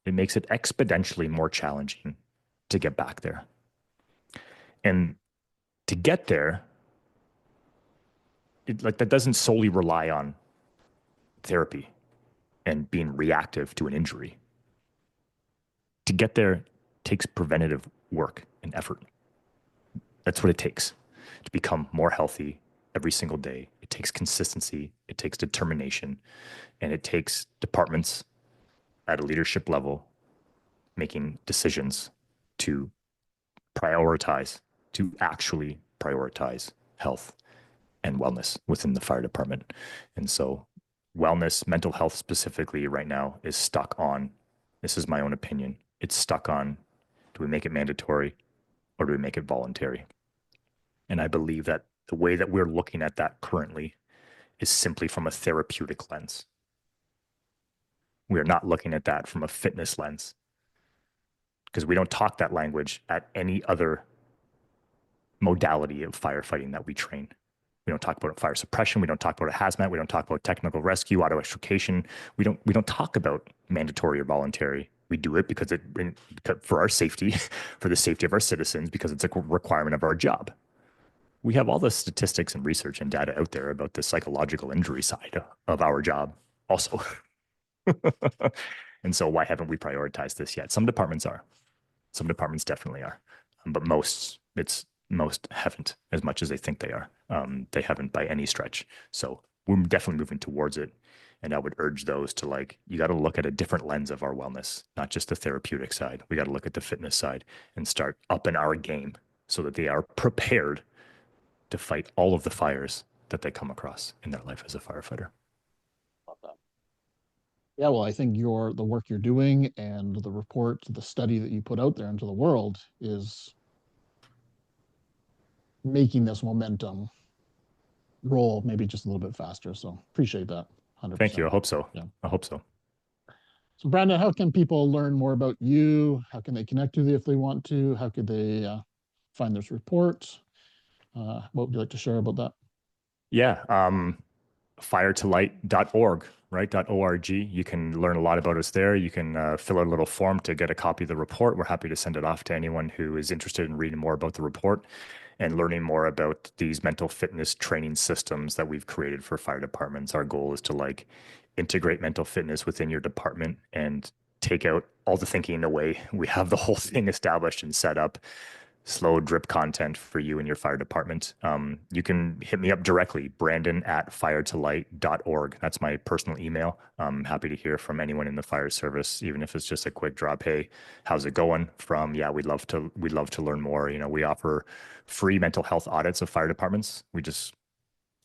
it makes it exponentially more challenging to get back there. And to get there, that doesn't solely rely on therapy and being reactive to an injury. To get there takes preventative work and effort. That's what it takes to become more healthy every single day. It takes consistency, it takes determination, and it takes departments at a leadership level making decisions to actually prioritize health and wellness within the fire department. And so wellness, mental health specifically right now is stuck on, this is my own opinion, it's stuck on, do we make it mandatory or do we make it voluntary? And I believe that the way that we're looking at that currently is simply from a therapeutic lens. We are not looking at that from a fitness lens, because we don't talk that language at any other modality of firefighting that we train. We don't talk about fire suppression. We don't talk about hazmat. We don't talk about technical rescue, auto extrication. We don't talk about mandatory or voluntary. We do it because for our safety, for the safety of our citizens, because it's a requirement of our job. we have all the statistics and research and data out there about the psychological injury side of our job also. And so why haven't we prioritized this yet? Some departments are. Some departments definitely are. But most haven't as much as they think they are. They haven't by any stretch. So we're definitely moving towards it. And I would urge those to like, you got to look at a different lens of our wellness, not just the therapeutic side. We got to look at the fitness side and start upping our game so that they are prepared to fight all of the fires that they come across in their life as a firefighter. Yeah, well, I think the work you're doing and the report, the study that you put out there into the world is making this momentum roll maybe just a little bit faster. So appreciate that. 100%. Thank you. I hope so. Yeah. I hope so. So Brandon, how can people learn more about you? How can they connect with you if they want to? How could they find this report? What would you like to share about that? Yeah. firetolight.org, right? .org. You can learn a lot about us there. You can fill out a little form to get a copy of the report. We're happy to send it off to anyone who is interested in reading more about the report and learning more about these mental fitness training systems that we've created for fire departments. Our goal is to like integrate mental fitness within your department and take out all the thinking away. We have the whole thing established and set up. Slow drip content for you and your fire department. You can hit me up directly, brandon@firetolight.org. That's my personal email. I'm happy to hear from anyone in the fire service, even if it's just a quick drop. Hey, how's it going? From, yeah, we'd love to learn more. You know, we offer free mental health audits of fire departments. We just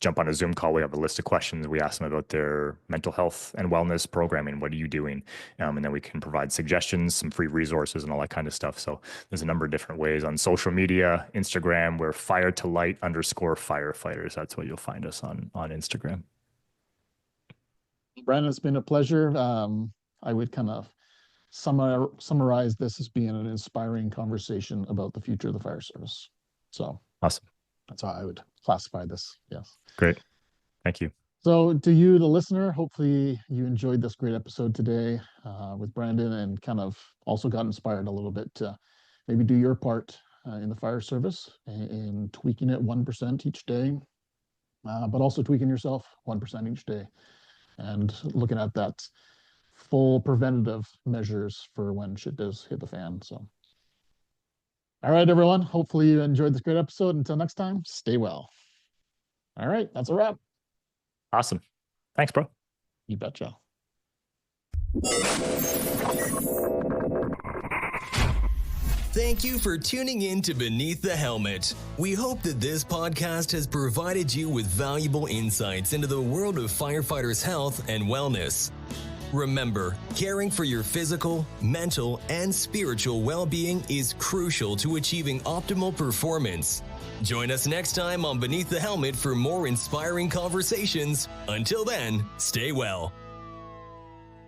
jump on a Zoom call. We have a list of questions. We ask them about their mental health and wellness programming. What are you doing? And then we can provide suggestions, some free resources and all that kind of stuff. So there's a number of different ways on social media, Instagram, we're firetolight_firefighters. That's what you'll find us on Instagram. Brandon, it's been a pleasure. I would kind of summarize this as being an inspiring conversation about the future of the fire service. So awesome. That's how I would classify this. Yes. Great. Thank you. So to you, the listener, hopefully you enjoyed this great episode today with Brandon and kind of also got inspired a little bit to maybe do your part in the fire service in tweaking it 1% each day, but also tweaking yourself 1% each day and looking at that full preventative measures for when shit does hit the fan. So. All right, everyone. Hopefully you enjoyed this great episode. Until next time, stay well. All right, that's a wrap. Awesome. Thanks, bro. You betcha. Thank you for tuning in to Beneath the Helmet. We hope that this podcast has provided you with valuable insights into the world of firefighters' health and wellness. Remember, caring for your physical, mental, and spiritual well-being is crucial to achieving optimal performance. Join us next time on Beneath the Helmet for more inspiring conversations. Until then, stay well.